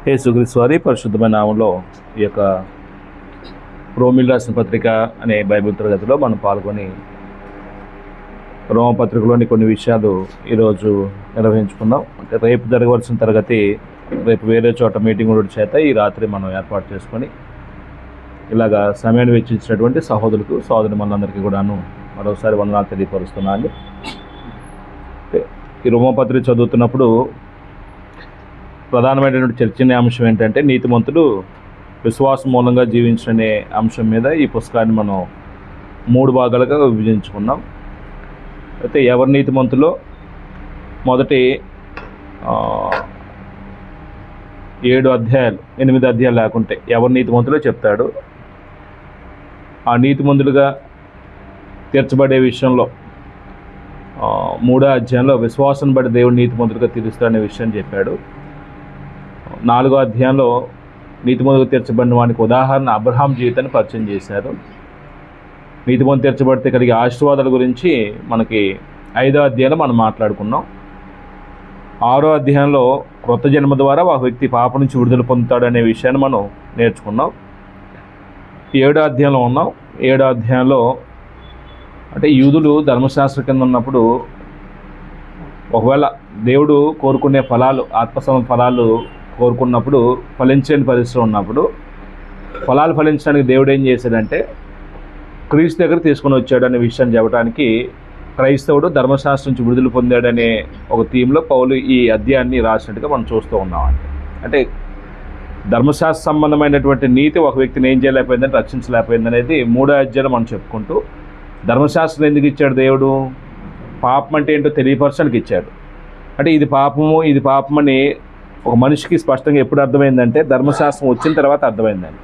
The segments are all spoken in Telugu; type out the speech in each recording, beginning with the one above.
యేసుక్రీస్తు వారి పరిశుద్ధమైన నామంలో ఈ యొక్క రోమిల్ రాసిన పత్రిక అనే బైబిల్ తరగతిలో మనం పాల్గొని రోమపత్రికలోని కొన్ని విషయాలు ఈరోజు నిర్వహించుకుందాం. అంటే రేపు జరగవలసిన తరగతి రేపు వేరే చోట మీటింగ్ చేత ఈ రాత్రి మనం ఏర్పాటు చేసుకొని ఇలాగా సమయాన్ని వెచ్చించినటువంటి సహోదరి మనందరికీ కూడాను మరోసారి వందనాలు తెలియపరుస్తున్నాను. ఈ రోమపత్రిక చదువుతున్నప్పుడు ప్రధానమైనటువంటి చర్చనీయాంశం ఏంటంటే నీతిమంతుడు విశ్వాసం మూలంగా జీవించనే అంశం మీద ఈ పుస్తకాన్ని మనం 3 భాగాలుగా విభజించుకున్నాం. అయితే ఎవరి నీతిమంతులో మొదటి 7 అధ్యాయాలు 8 అధ్యాయాలు లేకుంటే ఎవరి నీతిమంతులో చెప్తాడు. ఆ నీతిమంతులుగా తీర్చబడే విషయంలో 3వ అధ్యాయంలో విశ్వాసం బట్టి దేవుడు నీతిమంతులుగా తీరుస్తాడనే విషయం చెప్పాడు. 4వ అధ్యాయంలో నీతిమంతులుగా తీర్చబడిన వానికి ఉదాహరణ అబ్రహాం జీవితాన్ని పరిచయం చేశారు. నీతిమంతులు తీర్చబడితే కలిగే ఆశీర్వాదాల గురించి మనకి 5వ అధ్యాయంలో మనం మాట్లాడుకున్నాం. 6వ అధ్యాయంలో క్రొత్త జన్మ ద్వారా ఒక వ్యక్తి పాప నుంచి విడుదల పొందుతాడు అనే విషయాన్ని మనం నేర్చుకున్నాం. 7వ అధ్యాయంలో ఉన్నాం. 7వ అధ్యాయంలో అంటే యూదులు ధర్మశాస్త్ర కింద ఉన్నప్పుడు ఒకవేళ దేవుడు కోరుకునే ఫలాలు ఆత్మసమ ఫలాలు కోరుకున్నప్పుడు ఫలించని పరిస్థితి ఉన్నప్పుడు ఫలాలు ఫలించడానికి దేవుడు ఏం చేశాడంటే క్రీస్తు దగ్గర తీసుకొని వచ్చాడు అనే విషయాన్ని చెప్పడానికి క్రైస్తవుడు ధర్మశాస్త్రం నుంచి విడుదల పొందాడనే ఒక థీమ్లో పౌలు ఈ అధ్యాయాన్ని రాసినట్టుగా మనం చూస్తూ ఉన్నామండి. అంటే ధర్మశాస్త్ర సంబంధమైనటువంటి నీతి ఒక వ్యక్తిని ఏం చేయలేకపోయిందని రక్షించలేకపోయింది అనేది 3వ అధ్యాయంలో మనం చెప్పుకుంటూ ధర్మశాస్త్రం ఎందుకు ఇచ్చాడు దేవుడు? పాపం అంటే ఏంటో తెలియపరచడానికి ఇచ్చాడు. అంటే ఇది పాపము ఇది పాపమని ఒక మనిషికి స్పష్టంగా ఎప్పుడు అర్థమైందంటే ధర్మశాస్త్రం వచ్చిన తర్వాత అర్థమైందండి.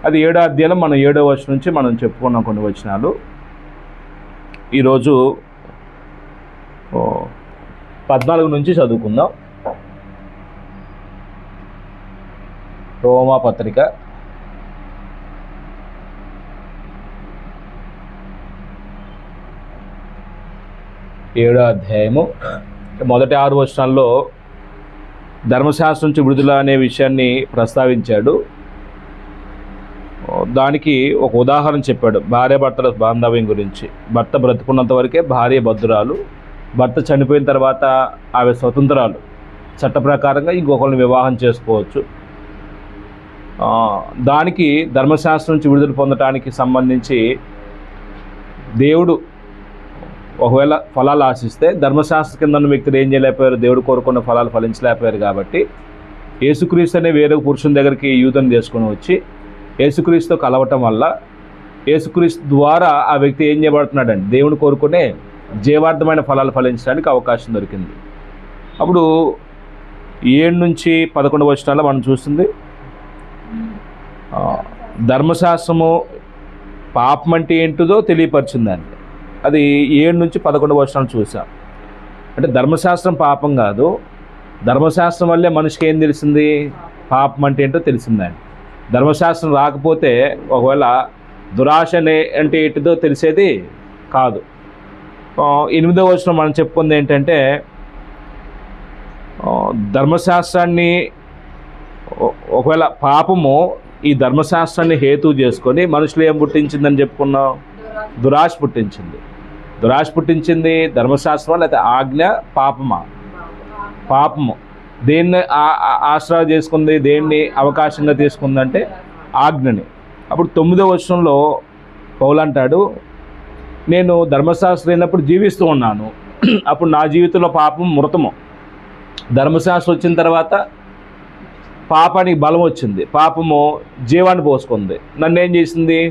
అది 7వ అధ్యాయం మనం 7వ వచనం నుంచి మనం చెప్పుకున్నాం కొన్ని వచనాలు. ఈరోజు 14 నుంచి చదువుకుందాం. రోమా పత్రిక 7వ అధ్యాయము మొదటి 6 వచనాల్లో ధర్మశాస్త్రం నుంచి విడుదల అనే విషయాన్ని ప్రస్తావించాడు. దానికి ఒక ఉదాహరణ చెప్పాడు. భార్యాభర్తల బాంధవ్యం గురించి. భర్త బ్రతుకున్నంత వరకే భార్య బద్ధురాలు, భర్త చనిపోయిన తర్వాత ఆమె స్వతంత్రాలు, చట్ట ప్రకారంగా ఇంకొకరిని వివాహం చేసుకోవచ్చు. దానికి ధర్మశాస్త్రం నుంచి విడుదల పొందటానికి సంబంధించి దేవుడు ఒకవేళ ఫలాలు ఆశిస్తే ధర్మశాస్త్ర కింద ఉన్న వ్యక్తులు ఏం చేయలేకపోయారు, దేవుడు కోరుకున్న ఫలాలు ఫలించలేకపోయారు. కాబట్టి యేసుక్రీస్తు అనే వేరే పురుషుని దగ్గరికి యూదుని తీసుకొని వచ్చి యేసుక్రీస్తుతో కలవటం వల్ల యేసుక్రీస్తు ద్వారా ఆ వ్యక్తి ఏం చేయబడుతున్నాడండి, దేవుడు కోరుకునే జీవార్థమైన ఫలాలు ఫలించడానికి అవకాశం దొరికింది. అప్పుడు 7 నుంచి 11 వచనాల్లో మనం చూస్తుంది ధర్మశాస్త్రము పాపం అంటే ఏంటిదో తెలియపరిచిందండి. అది 7 నుంచి 11 వచనాలు చూసాం. అంటే ధర్మశాస్త్రం పాపం కాదు, ధర్మశాస్త్రం వల్లే మనిషికి ఏం తెలిసింది, పాపం అంటే ఏంటో తెలిసిందండి. ధర్మశాస్త్రం రాకపోతే ఒకవేళ దురాశ అంటే ఏంటిదో తెలిసేది కాదు. 8వ వచనం మనం చెప్పుకుంది ఏంటంటే ధర్మశాస్త్రాన్ని ఒకవేళ పాపము ఈ ధర్మశాస్త్రాన్ని హేతు చేసుకొని మనుషులు ఏం పుట్టించిందని చెప్పుకున్నాం, దురాశ పుట్టించింది. దురాశ పుట్టించింది ధర్మశాస్త్రం లేకపోతే ఆజ్ఞ పాపము దేన్ని ఆశ్రయం చేసుకుంది, దేన్ని అవకాశంగా తీసుకుందంటే ఆజ్ఞని. అప్పుడు 9వ వచనంలో పౌలు అంటాడు, నేను ధర్మశాస్త్రం లేనప్పుడు జీవిస్తూ ఉన్నాను, అప్పుడు నా జీవితంలో పాపం మృతము. ధర్మశాస్త్రం వచ్చిన తర్వాత పాపానికి బలం వచ్చింది, పాపము జీవాన్ని పోసుకుంది, నన్ను ఏం చేసింది,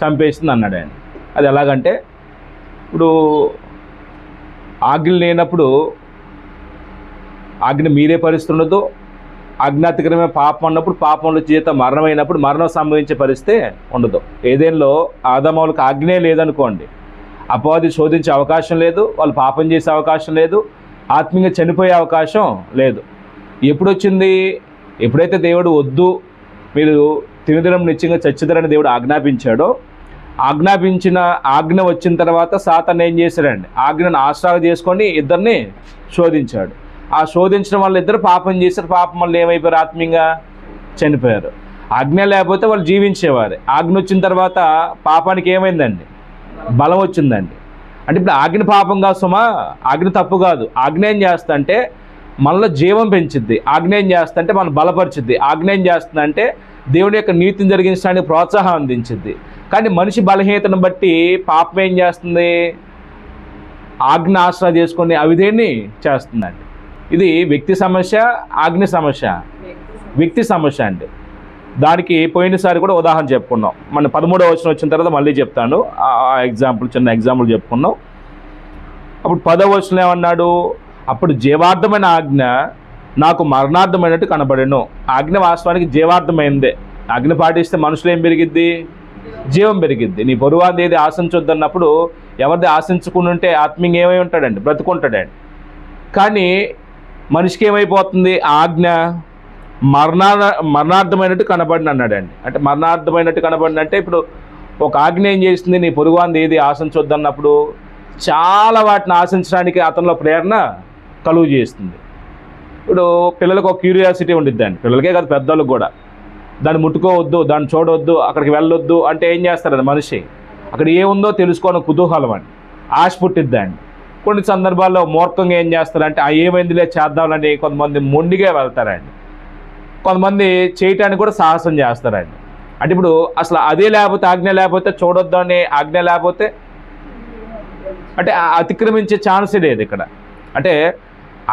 చంపేసింది అన్నాడు ఆయన. అది ఎలాగంటే ఇప్పుడు ఆజ్ఞ లేనప్పుడు ఆజ్ఞ మీరే పరిస్థితి ఉండదు, ఆజ్ఞాతికరమైన పాపం అన్నప్పుడు పాపంలో చేత మరణమైనప్పుడు మరణం సంభవించే పరిస్థితి ఉండదు. ఏదేంలో ఆదాములకు ఆజ్ఞే లేదనుకోండి, అపవాది శోధించే అవకాశం లేదు, వాళ్ళు పాపం చేసే అవకాశం లేదు, ఆత్మీయంగా చనిపోయే అవకాశం లేదు. ఎప్పుడు వచ్చింది, ఎప్పుడైతే దేవుడు వద్దు మీరు తినుదినం నిత్యంగా చచ్చిదరని దేవుడు ఆజ్ఞాపించాడో, ఆజ్ఞాపించిన ఆజ్ఞ వచ్చిన తర్వాత సాతాను ఏం చేశాడండి, ఆజ్ఞను ఆశ్రయం చేసుకొని ఇద్దరిని శోధించాడు. ఆ శోధించడం వల్ల ఇద్దరు పాపం చేశారు. పాపం వల్ల ఏమైపోయారు? ఆత్మీయంగా చనిపోయారు. ఆజ్ఞ లేకపోతే వాళ్ళు జీవించేవారు. ఆజ్ఞ వచ్చిన తర్వాత పాపానికి ఏమైందండి? బలం వచ్చిందండి. అంటే ఇప్పుడు ఆజ్ఞ పాపం కాదు సుమా, ఆజ్ఞ తప్పు కాదు. ఆజ్ఞ ఏం చేస్తా అంటే మనలో జీవం పెంచిద్ది. ఆజ్ఞ ఏం చేస్తా అంటే మనం బలపరిచిద్ది. ఆజ్ఞ ఏం చేస్తుందంటే దేవుని యొక్క నీతిని జరిగించడానికి ప్రోత్సాహం అందించిద్ది. కానీ మనిషి బలహీనతను బట్టి పాపం ఏం చేస్తుంది? ఆజ్ఞ ఆసరా చేసుకొని అవిధేన్ని చేస్తుందండి. ఇది వ్యక్తి సమస్య, ఆజ్ఞ సమస్య, వ్యక్తి సమస్య అండి. దానికి పోయినసారి కూడా ఉదాహరణ చెప్పుకున్నాం. మన 13వ వచనం వచ్చిన తర్వాత మళ్ళీ చెప్తాను ఆ ఎగ్జాంపుల్, చిన్న ఎగ్జాంపుల్ చెప్పుకున్నాం. అప్పుడు 10వ వచనం ఏమన్నాడు? అప్పుడు జీవార్థమైన ఆజ్ఞ నాకు మరణార్థమైనట్టు కనబడెను. ఆజ్ఞ వాస్తవానికి జీవార్థమైందే. ఆజ్ఞ పాటిస్తే మనుషులు ఏం పెరిగిద్ది? జీవం పెరిగిద్ది. నీ పొరువాది ఏది ఆశించొద్దన్నప్పుడు ఎవరిది ఆశించుకుని ఉంటే ఆత్మీయంగా ఏమై ఉంటాడండి? బ్రతుకుంటాడండి. కానీ మనిషికి ఏమైపోతుంది? ఆజ్ఞ మరణార్థమైనట్టు కనబడిన అన్నాడండి. అంటే మరణార్థమైనట్టు కనబడిన అంటే ఇప్పుడు ఒక ఆజ్ఞ ఏం చేస్తుంది? నీ పొరుగువాంది ఏది ఆశించొద్దన్నప్పుడు చాలా వాటిని ఆశించడానికి అతనిలో ప్రేరణ కలుగు చేస్తుంది. ఇప్పుడు పిల్లలకు ఒక క్యూరియాసిటీ ఉండిద్దండి. పిల్లలకే కాదు, పెద్దలకు కూడా. దాన్ని ముట్టుకోవద్దు, దాన్ని చూడవద్దు, అక్కడికి వెళ్ళొద్దు అంటే ఏం చేస్తారండి? మనిషి అక్కడ ఏముందో తెలుసుకోవడం కుతూహలం అండి, ఆశ పుట్టిద్దండి. కొన్ని సందర్భాల్లో మూర్ఖంగా ఏం చేస్తారంటే ఏమైందిలే చేద్దామని కొంతమంది మొండిగా వెళ్తారండి. కొంతమంది చేయటానికి కూడా సాహసం చేస్తారండి. అంటే ఇప్పుడు అసలు అదే లేకపోతే, ఆజ్ఞ లేకపోతే, చూడొద్దు అనే ఆజ్ఞ లేకపోతే అంటే అతిక్రమించే ఛాన్సే లేదు ఇక్కడ. అంటే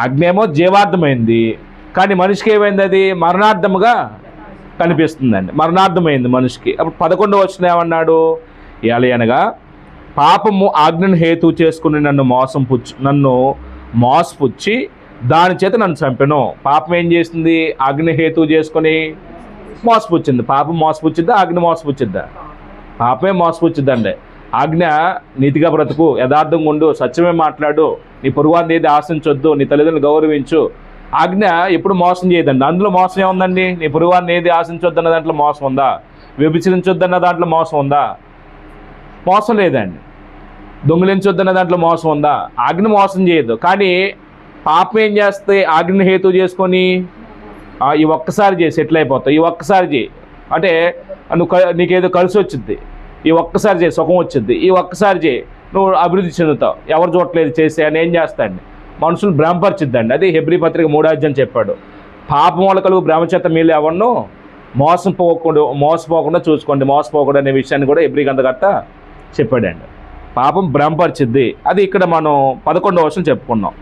ఆజ్ఞ ఏమో జీవార్థమైంది, కానీ మనిషికి ఏమైంది? అది మరణార్థముగా కనిపిస్తుందండి. మరణార్థమైంది మనిషికి. అప్పుడు 11వ వచనం ఏమన్నాడు? అనగా పాపము ఆజ్ఞను హేతు చేసుకుని నన్ను మోసపుచ్చి దాని చేత నన్ను చంపెను. పాపం ఏం చేసింది? ఆజ్ఞ హేతు చేసుకొని మోసపుచ్చింది. పాపం మోసపుచ్చిద్దా? ఆజ్ఞ మోసపుచ్చిద్దా? పాపమే మోసపుచ్చిద్దండి. ఆజ్ఞ నీతిగా బ్రతుకు, యథార్థంగా ఉండు, సత్యమే మాట్లాడు, నీ పొరుగువారిని ఏది ఆశించొద్దు, నీ తల్లిదండ్రులు గౌరవించు. ఆజ్ఞ ఎప్పుడు మోసం చేయదండి. అందులో మోసం ఏముందండి? నీ పొరుగువారిని ఏది ఆశించొద్దు అన్న దాంట్లో మోసం ఉందా? వ్యభిచరించొద్దన్న దాంట్లో మోసం ఉందా? మోసం లేదండి. దొంగిలించొద్దన్న దాంట్లో మోసం ఉందా? ఆజ్ఞ మోసం చేయదు. కానీ పాపం ఏం చేస్తే? ఆజ్ఞ హేతు చేసుకొని ఈ ఒక్కసారి చేసి సెటిల్ అయిపోతావు, ఈ ఒక్కసారి చేయి అంటే నీకేదో కలిసి వచ్చింది, ఈ ఒక్కసారి చేయి సుఖం వచ్చింది, ఈ ఒక్కసారి చేయి నువ్వు అభివృద్ధి చెందుతావు, ఎవరు చూడట్లేదు చేసే అని ఏం చేస్తాండి? మనుషులు భ్రమపరిచిద్దండి. అది హెబ్రీ పత్రిక 3వ అధ్యాయం చెప్పాడు. పాపం వల్ల కలుగు భ్రమచేత మీరు ఎవరినో మోసపోకుండా చూసుకోండి, మోసపోకూడదు అనే విషయాన్ని కూడా హెబ్రీ గ్రంథకర్త చెప్పాడండి. పాపం భ్రమపరిచిద్ది. అది ఇక్కడ మనం 11వ వచనం చెప్పుకున్నాం.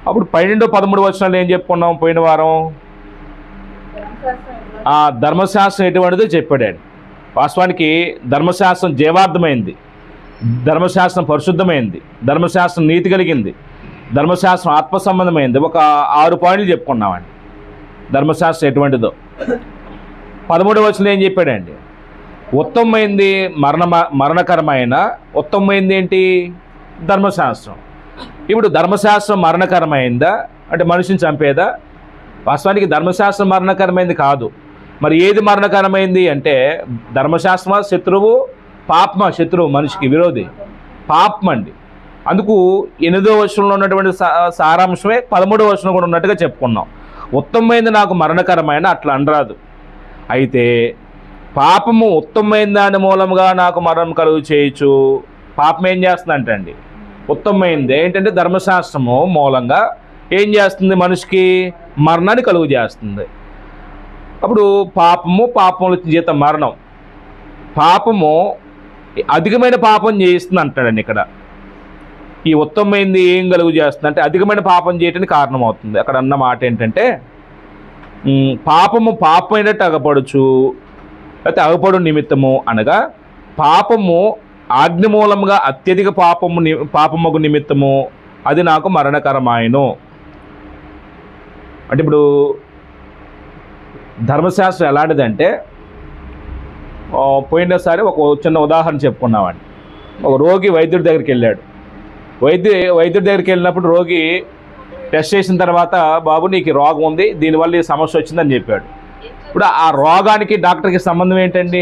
అప్పుడు 12, 13 వచనాలు ఏం చెప్పుకున్నాం పోయిన వారం? ధర్మశాస్త్రం ఎటువంటిదో చెప్పాడండి. వాస్తవానికి ధర్మశాస్త్రం జీవార్థమైంది, ధర్మశాస్త్రం పరిశుద్ధమైంది, ధర్మశాస్త్రం నీతి కలిగింది, ధర్మశాస్త్రం ఆత్మ సంబంధమైంది. ఒక 6 పాయింట్లు చెప్పుకున్నామండి ధర్మశాస్త్రం ఎటువంటిదో. 13వ వచనం ఏం చెప్పాడండి? ఉత్తమమైంది మరణకరమైన ఉత్తమమైంది ఏంటి? ధర్మశాస్త్రం. ఇప్పుడు ధర్మశాస్త్రం మరణకరమైందా అంటే మనిషిని చంపేదా? వాస్తవానికి ధర్మశాస్త్రం మరణకరమైంది కాదు. మరి ఏది మరణకరమైంది అంటే ధర్మశాస్త్రమా శత్రువు, పాపమా శత్రువు, మనిషికి విరోధి? పాపం అండి. అందుకు 8వ వచనంలో ఉన్నటువంటి సారాంశమే 13వ వచనం కూడా ఉన్నట్టుగా చెప్పుకున్నాం. ఉత్తమమైంది నాకు మరణకరమైన అట్లా అనరాదు. అయితే పాపము ఉత్తమమైన దాని మూలంగా నాకు మరణం కలుగు చేయొచ్చు. పాపం ఏం చేస్తుందంటే అండి ఉత్తమమైంది ఏంటంటే ధర్మశాస్త్రము మూలంగా ఏం చేస్తుంది? మనిషికి మరణాన్ని కలుగు చేస్తుంది. అప్పుడు పాపముల జీతం మరణం. పాపము అధికమైన పాపం చేయిస్తుంది అంటాడండి ఇక్కడ. ఈ ఉత్తమమైంది ఏం కలుగు చేస్తుంది అంటే అధికమైన పాపం చేయటానికి కారణం అవుతుంది. అక్కడ అన్న మాట ఏంటంటే పాపమైనట్టు అగపడుచు లేకపోతే అగపడు నిమిత్తము అనగా పాపము ఆజ్ఞ మూలంగా అత్యధిక పాపముకు నిమిత్తము అది నాకు మరణకరమాయను. అంటే ఇప్పుడు ధర్మశాస్త్రం ఎలాంటిదంటే పోయినసారి ఒక చిన్న ఉదాహరణ చెప్పుకున్నామండి. ఒక రోగి వైద్యుడి దగ్గరికి వెళ్ళాడు. వైద్యుడి దగ్గరికి వెళ్ళినప్పుడు రోగి టెస్ట్ చేసిన తర్వాత బాబు నీకు రోగం ఉంది, దీనివల్ల ఈ సమస్య వచ్చిందని చెప్పాడు. ఇప్పుడు ఆ రోగానికి డాక్టర్కి సంబంధం ఏంటండి?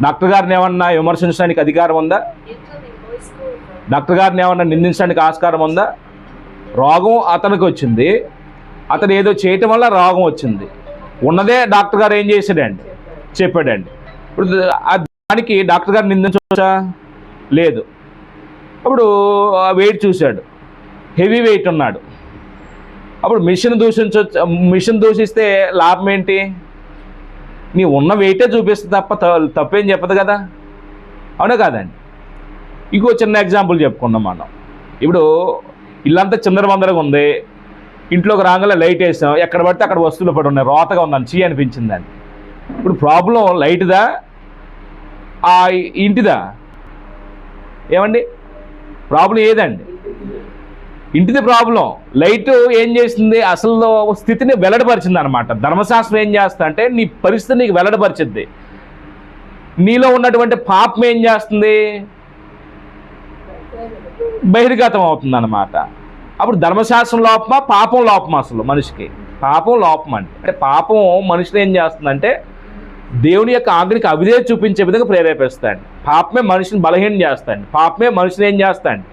డాక్టర్ గారిని ఏమన్నా విమర్శించడానికి అధికారం ఉందా? డాక్టర్ గారిని ఏమన్నా నిందించడానికి ఆస్కారం ఉందా? రోగం అతనికి వచ్చింది, అతను ఏదో చేయటం వల్ల రోగం వచ్చింది. ఉన్నదే డాక్టర్ గారు ఏం చేశాడండి, చెప్పాడండి. ఇప్పుడు దానికి డాక్టర్ గారు నిందించవచ్చా? లేదు. అప్పుడు వెయిట్ చూశాడు, హెవీ వెయిట్ ఉన్నాడు. అప్పుడు మిషన్ దూషిస్తే లాభం ఏంటి? నీ ఉన్న వెయిటే చూపిస్తుంది తప్ప తప్పేం చెప్పదు కదా, అవునా కాదండి? ఇంకో చిన్న ఎగ్జాంపుల్ చెప్పుకున్నాం మనం. ఇప్పుడు ఇల్లంతా చిందరవందరగా ఉంది, ఇంట్లోకి రాగానే లైట్ వేసాం, ఎక్కడ పడితే అక్కడ వస్తువులు పడి ఉన్నాయి, రోతగా ఉందని చీ అనిపించిందండి. ఇప్పుడు ప్రాబ్లం లైట్దా ఆ ఇంటిదా? ఏమండి ప్రాబ్లం ఏదండి? ఇంటిది ప్రాబ్లం. లైట్ ఏం చేసింది? అసలు స్థితిని వెల్లడిపరిచింది అనమాట. ధర్మశాస్త్రం ఏం చేస్తా అంటే నీ పరిస్థితి నీకు వెల్లడిపరిచింది. నీలో ఉన్నటువంటి పాపం ఏం చేస్తుంది? బహిర్గతం అవుతుంది అనమాట. అప్పుడు ధర్మశాస్త్రం లోపమా పాపం లోపమా? అసలు మనిషికి పాపం లోపం అంటే పాపం మనిషిని ఏం చేస్తుందంటే దేవుని యొక్క ఆజ్ఞకి అవిధేయత చూపించే విధంగా ప్రేరేపిస్తాడు. పాపమే మనిషిని బలహీనం చేస్తాడు. పాపమే మనిషిని ఏం చేస్తాడు?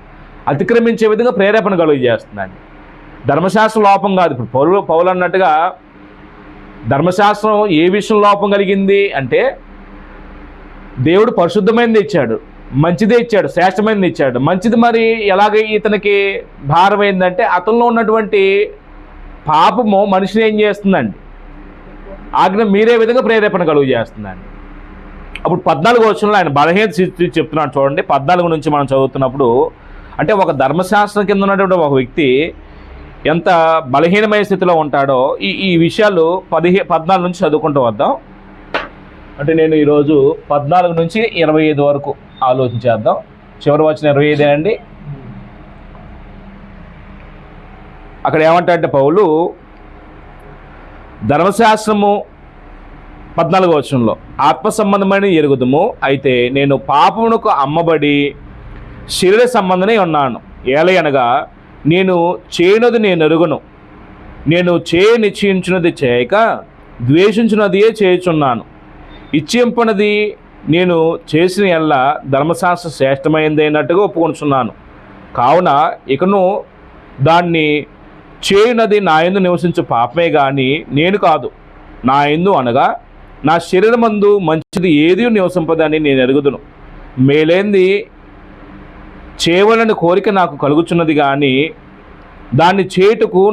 అతిక్రమించే విధంగా ప్రేరేపణ కలుగు చేస్తున్నాడు. ధర్మశాస్త్రం లోపం కాదు. ఇప్పుడు పౌలు అన్నట్టుగా ధర్మశాస్త్రం ఏ విషయం లోపం కలిగింది అంటే దేవుడు పరిశుద్ధమైనది ఇచ్చాడు, మంచిదే ఇచ్చాడు, శ్రేష్టమైనది ఇచ్చాడు. మంచిది మరి ఎలాగ ఇతనికి భారమైందంటే అతనిలో ఉన్నటువంటి పాపము మనిషిని ఏం చేస్తుందండి? ఆజ్ఞ మీరే విధంగా ప్రేరేపణ కలుగు చేస్తుందండి. అప్పుడు 14వ వచనంలో ఆయన బలహీనత చెప్తున్నాడు చూడండి. 14 నుంచి మనం చదువుతున్నప్పుడు అంటే ఒక ధర్మశాస్త్రం కింద ఉన్నటువంటి ఒక వ్యక్తి ఎంత బలహీనమైన స్థితిలో ఉంటాడో ఈ విషయాలు 14 నుంచి చదువుకుంటూ వద్దాం. అంటే నేను ఈరోజు 14 నుంచి 25 వరకు ఆలోచించేద్దాం. చివరి వచ్చిన 25 అండి. అక్కడ ఏమంటాడంటే పౌలు ధర్మశాస్త్రము 14వ వచనంలో ఆత్మ సంబంధమైన ఎరుగుదుము, అయితే నేను పాపమునకు అమ్మబడి శరీర సంబంధమే ఉన్నాను. ఏలయనగా నేను చేయనది నేను ఎరుగును, నేను నిశ్చయించినది చేయక ద్వేషించినదియే చేయుచున్నాను. ఇచ్చింపనది నేను చేసిన ఎల్ల ధర్మశాస్త్ర శ్రేష్టమైనదైనట్టుగా ఒప్పుకొనుచున్నాను. కావున ఇకను దాన్ని చేయునది నా యందు నివసించు పాపమే కానీ నేను కాదు. నా యందు అనగా నా శరీరమందు మంచిది ఏది నివసింపదని నేను ఎరుగుదును. మేలేంది చేయవలని కోరిక నాకు కలుగుచున్నది కానీ దాన్ని చేయుటకు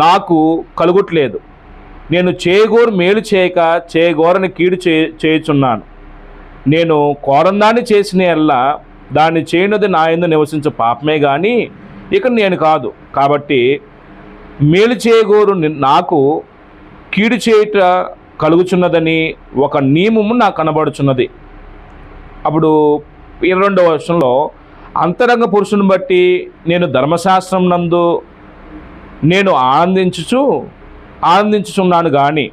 నాకు కలుగుట్లేదు. నేను చేయగోరు మేలు చేయక చేయగోరని కీడు చేయుచున్నాను. నేను కోరందాన్ని చేసిన ఎల్లా దాన్ని చేయనది నా యందు నివసించే పాపమే కానీ ఇక నేను కాదు. కాబట్టి మేలు చేయగోరు నాకు కీడు చేయుట కలుగుచున్నదని ఒక నియమము నాకు కనబడుచున్నది. అప్పుడు 22వ వచనంలో అంతరంగ పురుషుని బట్టి నేను ధర్మశాస్త్రం నందు నేను ఆనందించుచున్నాను కానీ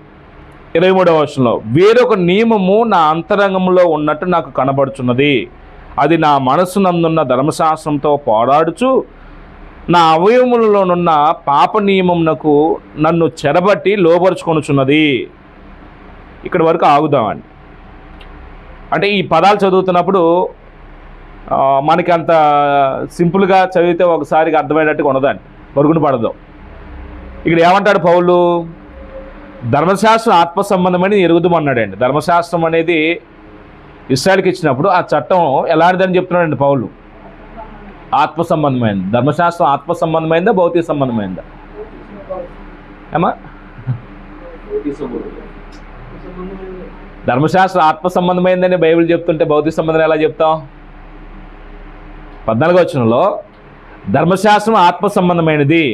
23వ వచనంలో వేరొక నియమము నా అంతరంగంలో ఉన్నట్టు నాకు కనబడుచున్నది. అది నా మనస్సు నందున్న ధర్మశాస్త్రంతో పోరాడుచు నా అవయవములలోనున్న పాప నియమమునకు నన్ను చెరబట్టి లోపరుచుకొనుచున్నది. ఇక్కడి వరకు ఆగుదామండి. అంటే ఈ పదాలు చదువుతున్నప్పుడు మనకి అంత సింపుల్గా చదివితే ఒకసారికి అర్థమయ్యేటట్టుగా ఉండదండి, పొరుగున పడదు. ఇక్కడ ఏమంటాడు పౌలు? ధర్మశాస్త్రం ఆత్మ సంబంధమని ఎరుగుదమన్నాడండి. ధర్మశాస్త్రం అనేది ఇశ్రాయేలుకి ఇచ్చినప్పుడు ఆ చట్టం ఎలాంటిదని చెప్తున్నాడండి పౌలు? ఆత్మ సంబంధమైంది. ధర్మశాస్త్రం ఆత్మ సంబంధమైందా భౌతిక సంబంధమైందా? ఏమా? ధర్మశాస్త్రం ఆత్మ సంబంధమైందని బైబిల్ చెప్తుంటే భౌతిక సంబంధం ఎలా చెప్తాం? 14వ వచనంలో ధర్మశాస్త్రం ఆత్మ సంబంధమైనది,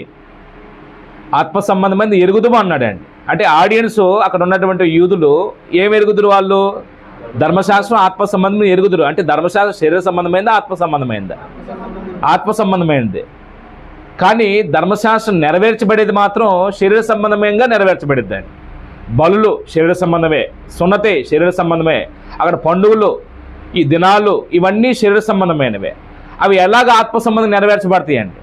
ఆత్మ సంబంధమైనది ఎరుగుదుము అన్నాడండి. అంటే ఆడియన్స్ అక్కడ ఉన్నటువంటి యూదులు ఏం ఎరుగుదురు? వాళ్ళు ధర్మశాస్త్రం ఆత్మ సంబంధం ఎరుగుదురు. అంటే ధర్మశాస్త్రం శరీర సంబంధమైందా ఆత్మ సంబంధమైందా? ఆత్మ సంబంధమైనది. కానీ ధర్మశాస్త్రం నెరవేర్చబడేది మాత్రం శరీర సంబంధంగా నెరవేర్చబడిద్ది అండి. బలులు శరీర సంబంధమే, సున్నతే శరీర సంబంధమే, అక్కడ పండుగలు, ఈ దినాలు ఇవన్నీ శరీర సంబంధమైనవే. అవి ఎలాగ ఆత్మ సంబంధం నెరవేర్చబడతాయండి?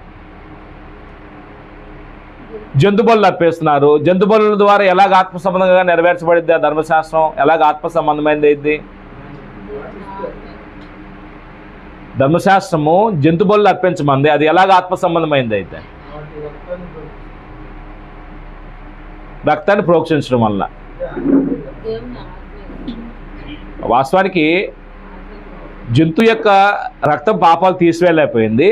జంతు బలులు అర్పిస్తున్నారు. జంతు బలుల ద్వారా ఎలాగ ఆత్మ సంబంధంగా నెరవేర్చబడిద్ది? ఆ ధర్మశాస్త్రం ఎలాగ ఆత్మ సంబంధమైనది అయింది? ధర్మశాస్త్రము జంతు బలులు అర్పించమంది, అది ఎలాగ ఆత్మ సంబంధమైంది అయితే? రక్తాన్ని ప్రోక్షించడం వల్ల. వాస్తవానికి జంతు యొక్క రక్తం పాపాలు తీసివేయలేకపోయింది.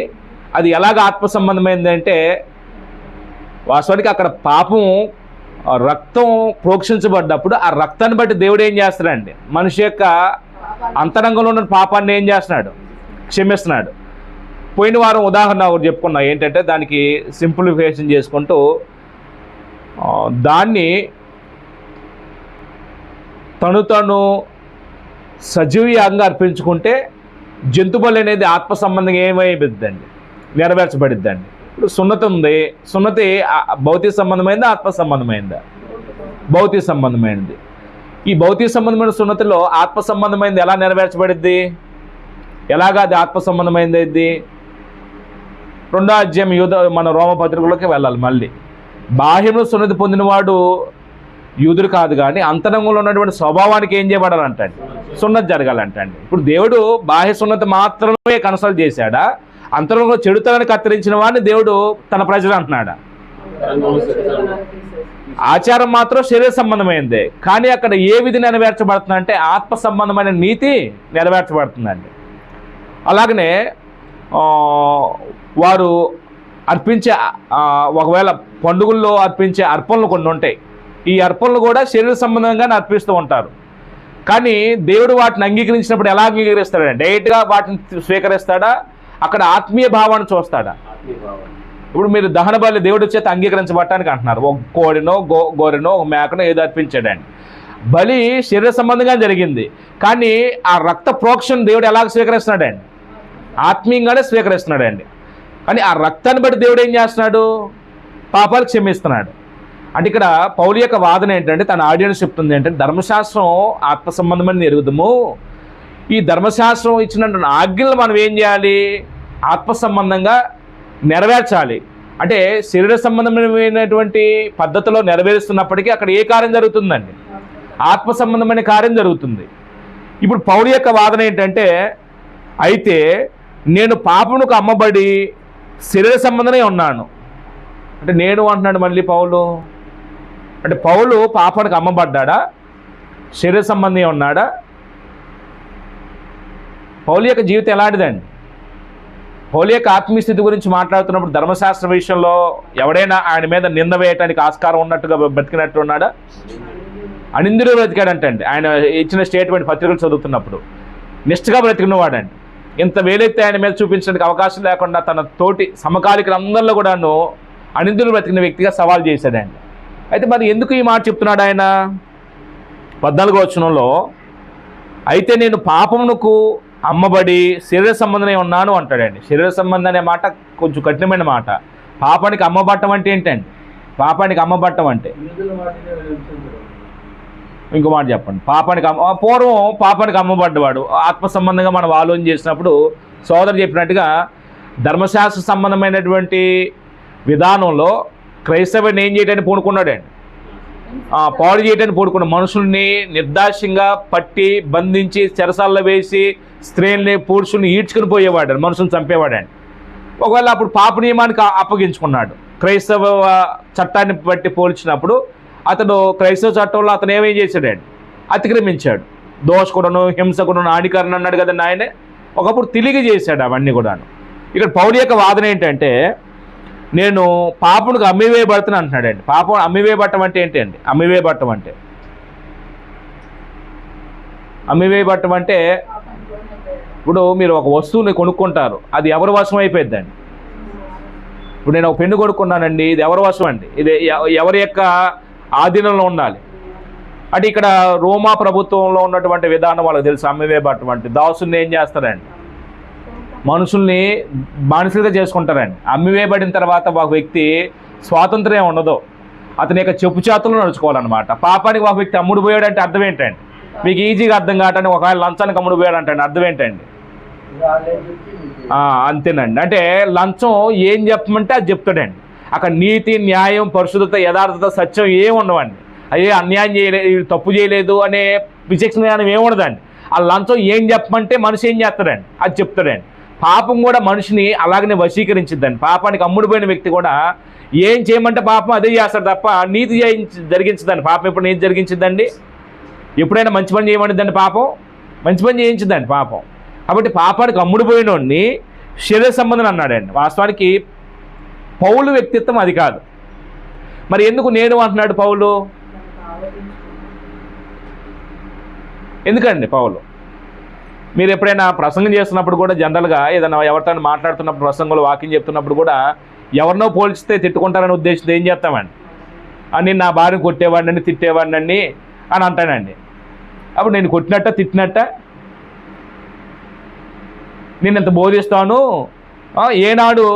అది ఎలాగ ఆత్మ సంబంధమైంది అంటే, వాస్తవానికి అక్కడ పాపం రక్తం ప్రోక్షించబడ్డప్పుడు ఆ రక్తాన్ని బట్టి దేవుడు ఏం చేస్తాడండి, మనిషి యొక్క అంతరంగంలో ఉన్న పాపాన్ని ఏం చేస్తున్నాడు, క్షమిస్తున్నాడు. పోయిన వారం ఉదాహరణ ఒకటి చెప్పుకున్నా, ఏంటంటే దానికి సింప్లిఫికేషన్ చేసుకుంటూ దాన్ని తను సజీవంగా అర్పించుకుంటే జంతు బలి అనేది ఆత్మ సంబంధంగా ఏమైపోద్దండి, నెరవేర్చబడిద్దండి. ఇప్పుడు సున్నతి ఉంది, సున్నతి భౌతిక సంబంధమైందా ఆత్మ సంబంధమైందా? భౌతిక సంబంధమైనది. ఈ భౌతిక సంబంధమైన సున్నతిలో ఆత్మ సంబంధమైనది ఎలా నెరవేర్చబడిద్ది, ఎలాగా అది ఆత్మ సంబంధమైంది? ఇది 2వ అధ్యాయం మన రోమపత్రికలోకి వెళ్ళాలి. మళ్ళీ బాహ్యంలో సున్నతి పొందినవాడు యూదుడు కాదు, కానీ అంతరంగంలో ఉన్నటువంటి స్వభావానికి ఏం చేయబడాలంటండి, సున్నతి జరగాలంటండి. ఇప్పుడు దేవుడు బాహ్య సున్నతి మాత్రమే కన్సల్ట్ చేశాడా, అంతరంగంలో చెడుతనాన్ని కత్తిరించిన వాడిని దేవుడు తన ప్రజలు అంటున్నాడా? ఆచారం మాత్రం శరీర సంబంధమైందే, కానీ అక్కడ ఏ విధి నెరవేర్చబడుతుందంటే ఆత్మ సంబంధమైన నీతి నెరవేర్చబడుతుందండి. అలాగనే వారు అర్పించే ఒకవేళ పండుగల్లో అర్పించే అర్పణలు కొన్ని ఉంటాయి. ఈ అర్పణలు కూడా శరీర సంబంధంగానే అర్పిస్తూ ఉంటారు, కానీ దేవుడు వాటిని అంగీకరించినప్పుడు ఎలా అంగీకరిస్తాడా? డైరెక్ట్గా వాటిని స్వీకరిస్తాడా, అక్కడ ఆత్మీయ భావాన్ని చూస్తాడా? ఇప్పుడు మీరు దహన బలి దేవుడి చేత అంగీకరించబడటానికి అంటున్నారు, ఒక కోడినో గోరెనో ఒక మేకనో ఏదో అర్పించాడండి. బలి శరీర సంబంధంగా జరిగింది, కానీ ఆ రక్త ప్రోక్షణ దేవుడు ఎలాగ స్వీకరిస్తున్నాడండి, ఆత్మీయంగానే స్వీకరిస్తున్నాడండి. కానీ ఆ రక్తాన్ని బట్టి దేవుడు ఏం చేస్తున్నాడు, పాపాలు క్షమిస్తున్నాడు. అంటే ఇక్కడ పౌలు యొక్క వాదన ఏంటంటే, తన ఆడియన్స్ చెప్తుంది ఏంటంటే, ధర్మశాస్త్రం ఆత్మ సంబంధమైన ఎరుగుదము, ఈ ధర్మశాస్త్రం ఇచ్చినటువంటి ఆజ్ఞలు మనం ఏం చేయాలి, ఆత్మ సంబంధంగా నెరవేర్చాలి. అంటే శరీర సంబంధమైనటువంటి పద్ధతిలో నెరవేరుస్తున్నప్పటికీ అక్కడ ఏ కార్యం జరుగుతుందండి, ఆత్మ సంబంధమైన కార్యం జరుగుతుంది. ఇప్పుడు పౌలు యొక్క వాదన ఏంటంటే, అయితే నేను పాపమునకు అమ్మబడి శరీర సంబంధమే ఉన్నాను అంటే, నేను అంటున్నాడు మళ్ళీ పౌలు. అంటే పౌలు పాపానికి అమ్మబడ్డా, శరీర సంబంధం ఉన్నాడా? పౌలు యొక్క జీవితం ఎలాంటిదండి? పౌలు యొక్క ఆత్మీయ స్థితి గురించి మాట్లాడుతున్నప్పుడు ధర్మశాస్త్ర విషయంలో ఎవడైనా ఆయన మీద నింద వేయటానికి ఆస్కారం ఉన్నట్టుగా బ్రతికినట్టు ఉన్నాడా? అనిందుడు బ్రతికాడంటండి. ఆయన ఇచ్చిన స్టేట్మెంట్ పత్రికలు చదువుతున్నప్పుడు నిష్ఠగా బ్రతికినవాడండి. ఇంత వేలెత్తి ఆయన మీద చూపించడానికి అవకాశం లేకుండా తన తోటి సమకాలికులందరిలో కూడాను అనిందుడు బ్రతికిన వ్యక్తిగా సవాల్ చేశాడండి. అయితే మరి ఎందుకు ఈ మాట చెప్తున్నాడు ఆయన? 14వ వచనంలో, అయితే నేను పాపమునకు అమ్మబడి శరీర సంబంధమే ఉన్నాను అంటాడండి. శరీర సంబంధం అనే మాట కొంచెం కఠినమైన మాట. పాపానికి అమ్మబట్టం అంటే ఏంటండి? పాపానికి అమ్మబట్టం అంటే ఇంకో మాట చెప్పండి. పూర్వం పాపానికి అమ్మబడ్డవాడు ఆత్మ సంబంధంగా మనం ఆలోచన చేసినప్పుడు సోదరు చెప్పినట్టుగా ధర్మశాస్త్ర సంబంధమైనటువంటి విధానంలో క్రైస్తవుని ఏం చేయడానికి పూనుకున్నాడండి, పాడు చేయడానికి పూనుకున్నాడు. మనుషుల్ని నిర్దాక్ష్యంగా పట్టి బంధించి చెరసాల్లో వేసి స్త్రీల్ని పురుషుల్ని ఈడ్చుకుని పోయేవాడు, మనుషుల్ని చంపేవాడండి. ఒకవేళ అప్పుడు పాప నియమానికి అప్పగించుకున్నాడు. క్రైస్తవ చట్టాన్ని బట్టి పోల్చినప్పుడు అతడు క్రైస్తవ చట్టంలో అతను ఏమేం చేశాడండి, అతిక్రమించాడు. దోషకుడను, హింసకుడను, ఆడికారణ అన్నాడు కదండి ఆయనే. ఒకప్పుడు తిరిగి చేశాడు అవన్నీ కూడాను. ఇక్కడ పౌలు యొక్క వాదన ఏంటంటే, నేను పాపమునికి అమ్మివేయబడుతున్నా అంటున్నాడండి. పాపం అమ్మివేయబట్టం అంటే ఏంటండి? అమ్మివేయబట్టం అంటే ఇప్పుడు మీరు ఒక వస్తువుని కొనుక్కుంటారు, అది ఎవరి వశం అయిపోద్దండి. ఇప్పుడు నేను ఒక పెన్ను కొనుక్కున్నానండి, ఇది ఎవరి వశం అండి? ఇది ఎవరి యొక్క ఆధీనంలో ఉండాలి. అంటే ఇక్కడ రోమా ప్రభుత్వంలో ఉన్నటువంటి విధానం వాళ్ళకి తెలుసు. అమ్మివేయబట్టం అంటే దాసుల్ని ఏం చేస్తారండి, మనుషుల్ని బానిసలుగా చేసుకుంటారండి. అమ్మివేయబడిన తర్వాత ఒక వ్యక్తి స్వాతంత్ర్యం ఉండదు, అతని యొక్క చెప్పు చేతుల్లో నడుచుకోవాలన్నమాట. పాపానికి ఒక వ్యక్తి అమ్ముడు పోయాడు అంటే అర్థం ఏంటండి? మీకు ఈజీగా అర్థం కావటానికి ఒకవేళ లంచానికి అమ్ముడు పోయాడు అంటే అర్థం ఏంటండి? అంతేనండి. అంటే లంచం ఏం చెప్పమంటే అది చెప్తాడండి. అక్కడ నీతి, న్యాయం, పరిశుద్ధత, యథార్థత, సత్యం ఏమి ఉండవండి. అయ్యే అన్యాయం చేయలేదు, తప్పు చేయలేదు అనే విచక్షణ జ్ఞానం ఏముండదండి. ఆ లంచం ఏం చెప్పమంటే మనిషి ఏం చేస్తాడండి, అది చెప్తాడండి. పాపం కూడా మనిషిని అలాగనే వశీకరించిద్దండి. పాపానికి అమ్ముడిపోయిన వ్యక్తి కూడా ఏం చేయమంటే పాపం అదే చేస్తాడు తప్ప నీతి జరిగించదండి. పాపం ఎప్పుడు నీతి జరిగించిందండి? ఎప్పుడైనా మంచి పని చేయమనిద్దండి పాపం? మంచి పని చేయించిందండి పాపం. కాబట్టి పాపానికి అమ్ముడుపోయినోడిని శరీర సంబంధం అన్నాడండి. వాస్తవానికి పౌలు వ్యక్తిత్వం అది కాదు. మరి ఎందుకు నేను అంటున్నాడు పౌలు? ఎందుకండి పౌలు? మీరు ఎప్పుడైనా ప్రసంగం చేస్తున్నప్పుడు కూడా జనరల్గా ఏదైనా ఎవరితో మాట్లాడుతున్నప్పుడు, ప్రసంగంలో వాకింగ్ చెప్తున్నప్పుడు కూడా ఎవరినో పోల్చితే తిట్టుకుంటారనే ఉద్దేశంతో ఏం చేస్తామండి? నేను నా భార్యను కొట్టేవాడిని, తిట్టేవాడిని అని అంటానండి. అప్పుడు నేను కొట్టినట్ట తిట్టినట్ట? నేను ఎంత బోధిస్తాను, ఏనాడు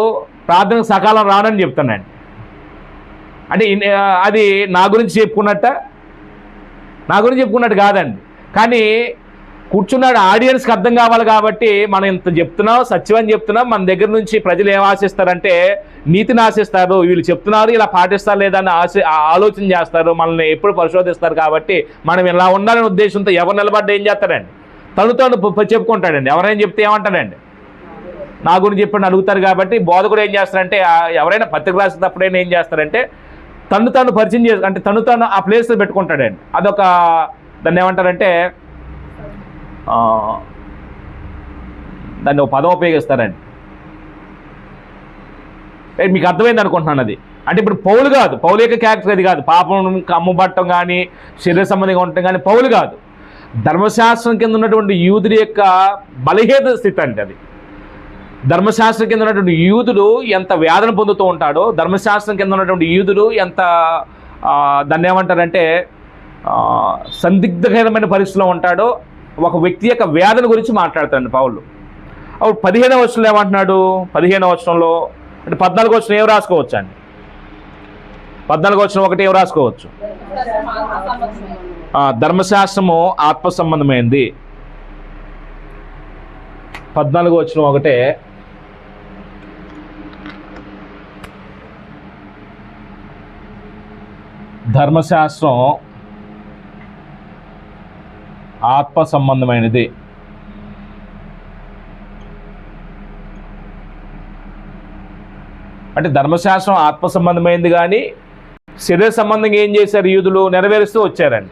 ప్రార్థనకు సకాలం రానని చెప్తానండి. అంటే అది నా గురించి చెప్పుకున్నట్ట? నా గురించి చెప్పుకున్నట్టు కాదండి. కానీ కూర్చున్నాడు ఆడియన్స్కి అర్థం కావాలి కాబట్టి మనం ఇంత చెప్తున్నాం, సత్యం చెప్తున్నాం. మన దగ్గర నుంచి ప్రజలు ఏం ఆశిస్తారంటే నీతిని ఆశిస్తారు. వీళ్ళు చెప్తున్నారు, ఇలా పాటిస్తారు లేదా అని ఆలోచన చేస్తారు, మనల్ని ఎప్పుడు పరిశోధిస్తారు. కాబట్టి మనం ఇలా ఉండాలనే ఉద్దేశంతో ఎవరు నిలబడ్డా ఏం చేస్తారండి? తను చెప్పుకుంటాడండి. ఎవరైనా చెప్తే ఏమంటాడండి? నా గురించి చెప్పండి అడుగుతారు. కాబట్టి బోధకుడు ఏం చేస్తారంటే, ఎవరైనా పత్రిక రాసేటప్పుడైనా ఏం చేస్తారంటే తను పరిచయం చేసి, అంటే తను ఆ ప్లేస్లో పెట్టుకుంటాడండి. అదొక, దాన్ని ఏమంటారంటే దాన్ని ఒక పదం ఉపయోగిస్తారండి. మీకు అర్థమైంది అనుకుంటున్నాను అది. అంటే ఇప్పుడు పౌలు కాదు, పౌలు యొక్క క్యారెక్టర్ అది కాదు. పాపం అమ్ముబట్టం కానీ శరీర సంబంధంగా ఉండటం కానీ పౌలు కాదు. ధర్మశాస్త్రం కింద ఉన్నటువంటి యూదుడి యొక్క బలహీన స్థితి అంటే అది. ధర్మశాస్త్రం కింద ఉన్నటువంటి యూదుడు ఎంత వేదన పొందుతూ ఉంటాడో, ధర్మశాస్త్రం కింద ఉన్నటువంటి యూదుడు ఎంత దాన్ని ఏమంటారంటే సందిగ్ధకరమైన పరిస్థితిలో ఉంటాడో, ఒక వ్యక్తి యొక్క వేదన గురించి మాట్లాడతాడు పౌలు. అప్పుడు 15వ వచనంలో ఏమంటున్నాడు? 15వ వచనంలో అంటే 14వ వచనం ఏం రాసుకోవచ్చు అండి? 14వ వచనం ఒకటి ఏం రాసుకోవచ్చు? ధర్మశాస్త్రము ఆత్మ సంబంధమైంది. 14వ వచనం ఒకటే. ధర్మశాస్త్రం ఆత్మ సంబంధమైనది. అంటే ధర్మశాస్త్రం ఆత్మ సంబంధమైంది కానీ శరీర సంబంధంగా ఏం చేశారు? యూదులు నెరవేరుస్తూ వచ్చారండి.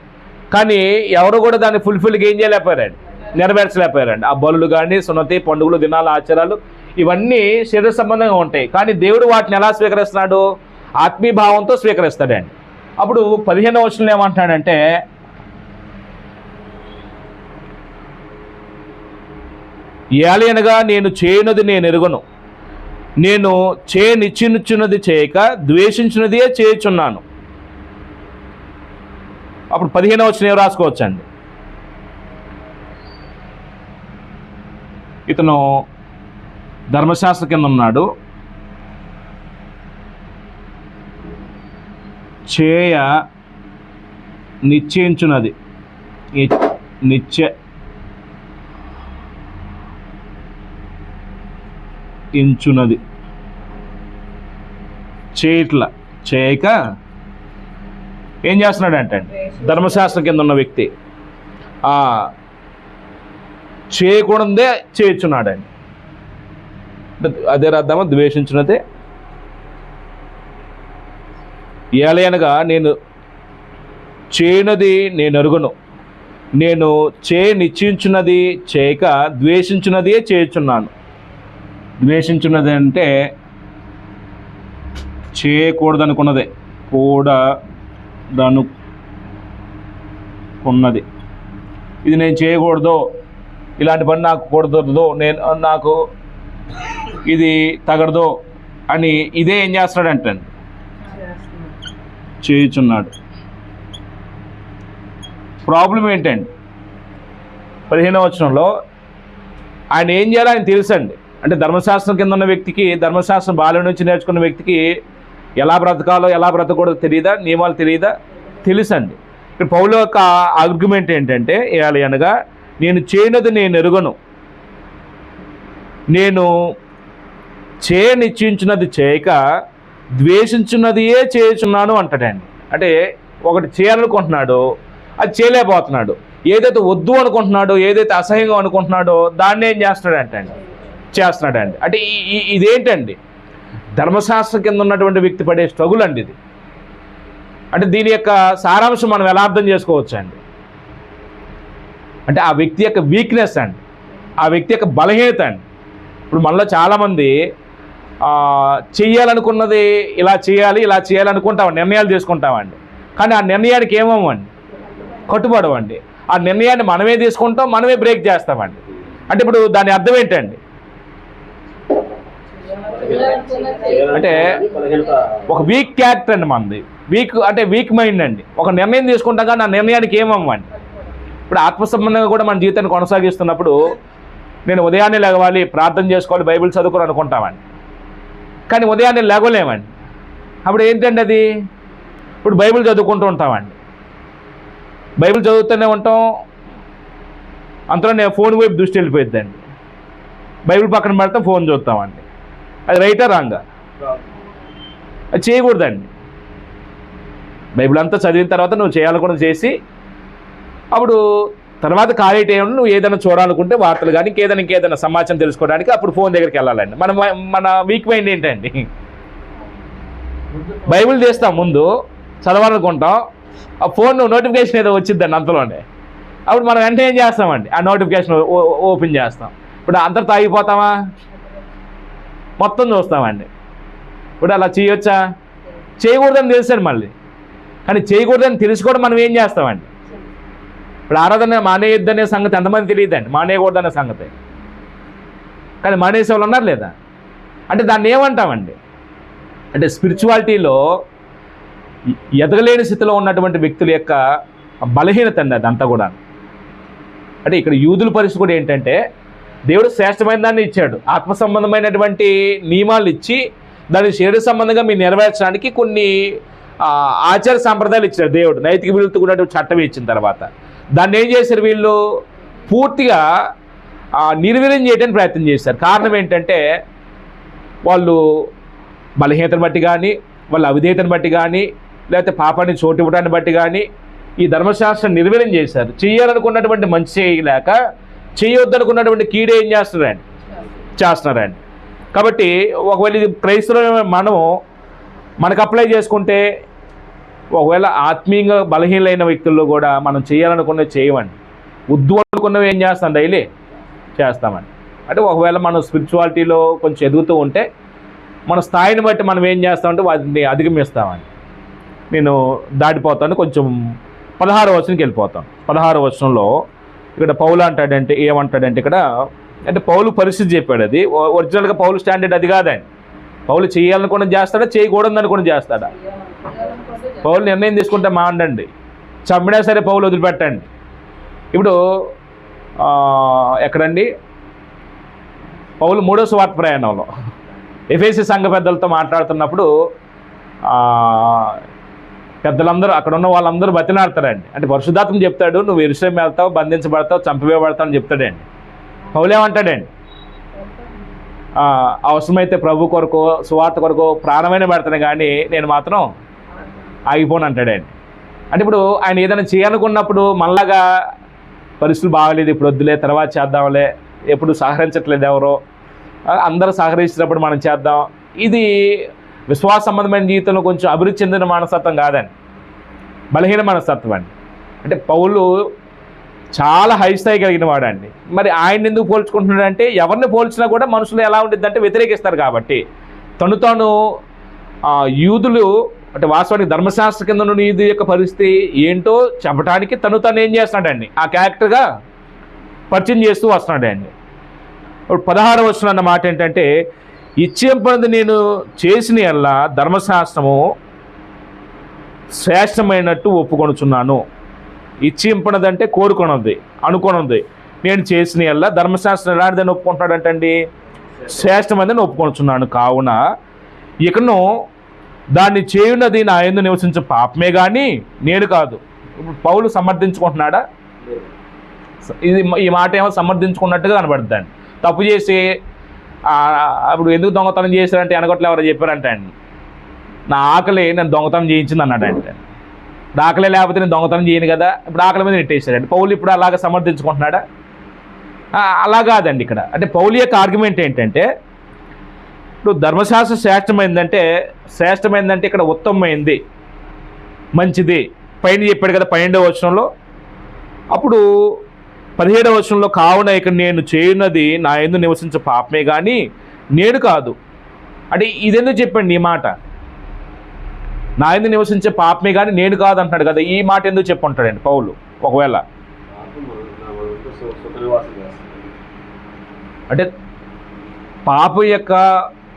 కానీ ఎవరు కూడా దాన్ని ఫుల్ఫిల్గా ఏం చేయలేకపోయారండి, నెరవేర్చలేకపోయారండి. ఆ బలులు కానీ, సున్నతి, పండుగలు, దినాల ఆచారాలు ఇవన్నీ శరీర సంబంధంగా ఉంటాయి. కానీ దేవుడు వాటిని ఎలా స్వీకరిస్తున్నాడు? ఆత్మీయభావంతో స్వీకరిస్తాడండి. అప్పుడు 15వ వచనంలో ఏమంటున్నాడంటే, ఏలయనగా నేను చేయనది నేను ఎరుగను, నేను చేయనిచ్చినుచున్నది చేయక ద్వేషించినదే చేయుచున్నాను. అప్పుడు 15వ వచనం ఏం రాసుకోవచ్చండి? ఇతను ధర్మశాస్త్ర కింద ఉన్నాడు. చేయ నిశ్చయించున్నది, నిశ్చయించున్నది చేయట్ల, చేయక ఏం చేస్తున్నాడు అంటే ధర్మశాస్త్రం కింద ఉన్న వ్యక్తి చేయకూడదే చేయుచున్నాడండి. అదే అర్థమా? ద్వేషించినదే. ఏలయనగా నేను చేయనది నేను ఎరుగును, నేను నిశ్చయించున్నది చేయక ద్వేషించున్నదే చేయుచున్నాను. ద్వేషించున్నది అంటే చేయకూడదనుకున్నదే, కూడదనుకున్నది. ఇది నేను చేయకూడదు, ఇలాంటి పని నాకు కూడదు, నాకు ఇది తగడదు అని ఇదే ఏం చేస్తున్నాడంటే చేయుచున్నాడు. ప్రాబ్లం ఏంటండి? 15వ వచనంలో ఆయన ఏం చేయాలో ఆయన తెలుసండి. అంటే ధర్మశాస్త్రం కింద ఉన్న వ్యక్తికి, ధర్మశాస్త్రం బాల్యం నుంచి నేర్చుకున్న వ్యక్తికి ఎలా బ్రతకాలో ఎలా బ్రతకూడదో తెలియదా? నియమాలు తెలియదా? తెలుసండి. ఇక్కడ పౌలు యొక్క ఆర్గ్యుమెంట్ ఏంటంటే, అనగా నేను చేయనది నేను ఎరుగను, నేను నిశ్చయించినది చేయక ద్వేషించున్నదియే చేయుచున్నాను అంటాడండి. అంటే ఒకటి చేయాలనుకుంటున్నాడు, అది చేయలేకపోతున్నాడు. ఏదైతే వద్దు అనుకుంటున్నాడో, ఏదైతే అసహ్యంగా అనుకుంటున్నాడో దాన్ని ఏం చేస్తున్నాడండి? అంటే ఇదేంటండి? ధర్మశాస్త్రం కింద ఉన్నటువంటి వ్యక్తి పడే స్ట్రగుల్ అండి ఇది. అంటే దీని యొక్క సారాంశం మనం ఎలా అర్థం చేసుకోవచ్చు అండి అంటే ఆ వ్యక్తి యొక్క వీక్నెస్ అండి, ఆ వ్యక్తి యొక్క బలహీనత అండి. ఇప్పుడు మనలో చాలామంది చెయ్యాలనుకున్నది ఇలా చేయాలనుకుంటామండి, నిర్ణయాలు తీసుకుంటామండి. కానీ ఆ నిర్ణయానికి ఏమవ్వండి, కట్టుబడవండి. ఆ నిర్ణయాన్ని మనమే తీసుకుంటాం, మనమే బ్రేక్ చేస్తామండి. అంటే ఇప్పుడు దాని అర్థం ఏంటండి అంటే ఒక వీక్ క్యారెక్టర్ అండి మనది, వీక్ మైండ్ అండి. ఒక నిర్ణయం తీసుకుంటాం కానీ ఆ నిర్ణయానికి ఏమవ్వండి. ఇప్పుడు ఆత్మసంబంధంగా కూడా మన జీవితాన్ని కొనసాగిస్తున్నప్పుడు నేను ఉదయాన్నే లేవాలి, ప్రార్థన చేసుకోవాలి, బైబిల్ చదువుకోవాలి అనుకుంటామండి. కానీ ఉదయాన్నే లేవలేమండి. అప్పుడు ఏంటండి అది, ఇప్పుడు బైబిల్ చదువుకుంటూ ఉంటామండి, బైబిల్ చదువుతూనే ఉంటాం, అంతలో నేను ఫోన్ వైపు దృష్టి వెళ్ళిపోయిద్దండి. బైబిల్ పక్కన పెడితే ఫోన్ చూస్తామండి. అది రైటా రాంగా? అది చేయకూడదండి. బైబిల్ అంతా చదివిన తర్వాత నువ్వు చేయాలనుకున్నది చేసి అప్పుడు తర్వాత ఖాళీ టైంలో నువ్వు ఏదైనా చూడాలనుకుంటే వార్తలు కానీ ఇంకేదైనా సమాచారం తెలుసుకోవడానికి అప్పుడు ఫోన్ దగ్గరికి వెళ్ళాలండి. మన వీక్ మైండ్ ఏంటండి, బైబిల్ తీస్తాం ముందు చదవాలనుకుంటాం, ఆ ఫోన్ నోటిఫికేషన్ ఏదో వచ్చిద్దండి అంతలోనే. అప్పుడు మనం వెంటనే ఏం చేస్తామండి, ఆ నోటిఫికేషన్ ఓపెన్ చేస్తాం. ఇప్పుడు అందరితో ఆగిపోతామా, మొత్తం చూస్తామండి. ఇప్పుడు అలా చేయొచ్చా? చేయకూడదని తెలుసండి మళ్ళీ, కానీ చేయకూడదని తెలిసి కూడా మనం ఏం చేస్తామండి. ఇప్పుడు ఆరాధన మానేయొద్దనే సంగతి ఎంతమంది తెలియదండి, మానేయకూడదనే సంగతి. కానీ మానేసే వాళ్ళు ఉన్నారు లేదా? అంటే దాన్ని ఏమంటామండి అంటే స్పిరిచువాలిటీలో ఎదగలేని స్థితిలో ఉన్నటువంటి వ్యక్తుల యొక్క బలహీనత అండి అదంతా కూడా. అంటే ఇక్కడ యూదుల పరిస్థితి కూడా ఏంటంటే దేవుడు శ్రేష్టమైన దాన్ని ఇచ్చాడు, ఆత్మ సంబంధమైనటువంటి నియమాలు ఇచ్చి దాని శరీర సంబంధంగా మీరు నెరవేర్చడానికి కొన్ని ఆచార సాంప్రదాయాలు ఇచ్చాడు దేవుడు. నైతిక విలువలతో కూడా చట్టం ఇచ్చిన తర్వాత దాన్ని ఏం చేశారు వీళ్ళు, పూర్తిగా నిర్వీర్యం చేయడానికి ప్రయత్నం చేశారు. కారణం ఏంటంటే వాళ్ళు బలహీనతను బట్టి కానీ, వాళ్ళ అవిధేయతను బట్టి కానీ, లేకపోతే పాపాన్ని చోటు ఇవ్వడాన్ని బట్టి కానీ ఈ ధర్మశాస్త్రం నిర్వీర్యం చేశారు. చేయాలనుకున్నటువంటి మంచి చేయలేక చేయొద్దనుకున్నటువంటి కీడే ఏం చేస్తున్నారండి. కాబట్టి ఒకవేళ ఇది క్రైస్తవులు మనకు అప్లై చేసుకుంటే ఒకవేళ ఆత్మీయంగా బలహీనమైన వ్యక్తుల్లో కూడా మనం చేయాలనుకున్నవి చేయమండి, వద్దు అనుకున్నవి ఏం చేస్తాం, డైలీ చేస్తామండి. అంటే ఒకవేళ మనం స్పిరిచువాలిటీలో కొంచెం ఎదుగుతూ ఉంటే మన స్థాయిని బట్టి మనం ఏం చేస్తామంటే వాటిని అధిగమిస్తామండి. నేను దాటిపోతాను, కొంచెం 16వ వచనంకి వెళ్ళిపోతాను. 16వ వచనంలో ఇక్కడ పౌలు అంటాడంటే ఏమంటాడంటే ఇక్కడ అంటే పౌలు పరిస్థితి చెప్పాడు. అది ఒరిజినల్గా పౌలు స్టాండర్డ్ అది కాదండి. పౌలు చేయాలనుకున్నది చేస్తాడా, చేయకూడదు అనుకున్నది చేస్తాడా? పౌలు నిర్ణయం తీసుకుంటే మాండండి, చంపినా సరే పౌలు వదిలిపెట్టండి. ఇప్పుడు ఎక్కడండి పౌలు 3వ సువార్త ప్రయాణంలో ఎఫెసీ సంఘ పెద్దలతో మాట్లాడుతున్నప్పుడు పెద్దలందరూ అక్కడ ఉన్న వాళ్ళందరూ బతిలాడతారండి. అంటే పరిశుద్ధాత్మ చెప్తాడు, నువ్వు యెరూషలేము వెళ్తావు, బంధించబడతావు, చంపివేయబడతావు అని చెప్తాడండి. పౌలు ఏమంటాడండి, అవసరమైతే ప్రభు కొరకు సువార్త కొరకు ప్రాణమైన పెడతాను కానీ నేను మాత్రం ఆగిపోను అంటాడండి. అంటే ఇప్పుడు ఆయన ఏదైనా చేయాలనుకున్నప్పుడు మనలాగా పరిస్థితులు బాగలేదు, ఇప్పుడు వద్దులే, తర్వాత చేద్దాంలే, ఎప్పుడు సహకరించట్లేదు ఎవరో, అందరూ సహకరించినప్పుడు మనం చేద్దాం, ఇది విశ్వాస సంబంధమైన జీవితంలో కొంచెం అభివృద్ధి చెందిన మనస్తత్వం కాదండి, బలహీన మనస్తత్వం అండి. అంటే పౌలు చాలా హై స్థాయి కలిగిన వాడండి. మరి ఆయన ఎందుకు పోల్చుకుంటున్నాడంటే ఎవరిని పోల్చినా కూడా మనుషులు ఎలా ఉండిద్దంటే వ్యతిరేకిస్తారు. కాబట్టి తాను యూదులు అంటే వాస్తవానికి ధర్మశాస్త్ర కింద నుండి యూదు యొక్క పరిస్థితి ఏంటో చెప్పడానికి తను ఏం చేస్తున్నాడండి, ఆ క్యారెక్టర్గా పరిచయం చేస్తూ వస్తున్నాడండి. ఇప్పుడు 16వ వచనం అన్న మాట ఏంటంటే ఇచ్చేంపది నేను చేసిన యెడల ధర్మశాస్త్రము శ్రేష్టమైనట్టు ఒప్పుకొనుచున్నాను. ఇచ్చింపనదంటే కోరుకున్నది, అనుకున్నది. నేను చేసిన యెడల ధర్మశాస్త్రం ఎలాంటిదని ఒప్పుకుంటాడంటండి, శ్రేష్టమైనదని ఒప్పుకొనుచున్నాను. కావున ఇకను దాన్ని చేయున్నది నా యందు నివసించే పాపమే కానీ నేను కాదు. ఇప్పుడు పౌలు సమర్థించుకుంటున్నాడా? ఈ మాట ఏమో సమర్థించుకున్నట్టుగా కనబడుతుందండి. తప్పు చేసి అప్పుడు ఎందుకు దొంగతనం చేశారంటే వెనకట్లో ఎవరో చెప్పారంటే అండి, నా ఆకలి నేను దొంగతనం చేయించింది అన్నాడంటే. ఇప్పుడు ఆకలే లేకపోతే నేను దొంగతనం చేయను కదా, ఇప్పుడు ఆకలి మీద నెట్టేశాడండి. పౌలు ఇప్పుడు అలాగ సమర్థించుకుంటున్నాడా? అలా కాదండి ఇక్కడ. అంటే పౌలు యొక్క ఆర్గ్యుమెంట్ ఏంటంటే ఇప్పుడు ధర్మశాస్త్రం శ్రేష్టమైందంటే ఇక్కడ ఉత్తమమైంది, మంచిది పైన చెప్పాడు కదా 12వ వచనంలో. అప్పుడు 17వ వచనంలో కావున ఇక్కడ నేను చేయున్నది నా యందు నివసించే పాపమే కానీ నేను కాదు. అంటే ఇదెందుకు చెప్పండి ఈ మాట? నా యందు నివసించే పాపమే కానీ నేను కాదు అంటున్నాడు కదా, ఈ మాట ఎందుకు చెప్పుంటాడండి పౌలు? ఒకవేళ అంటే పాపం యొక్క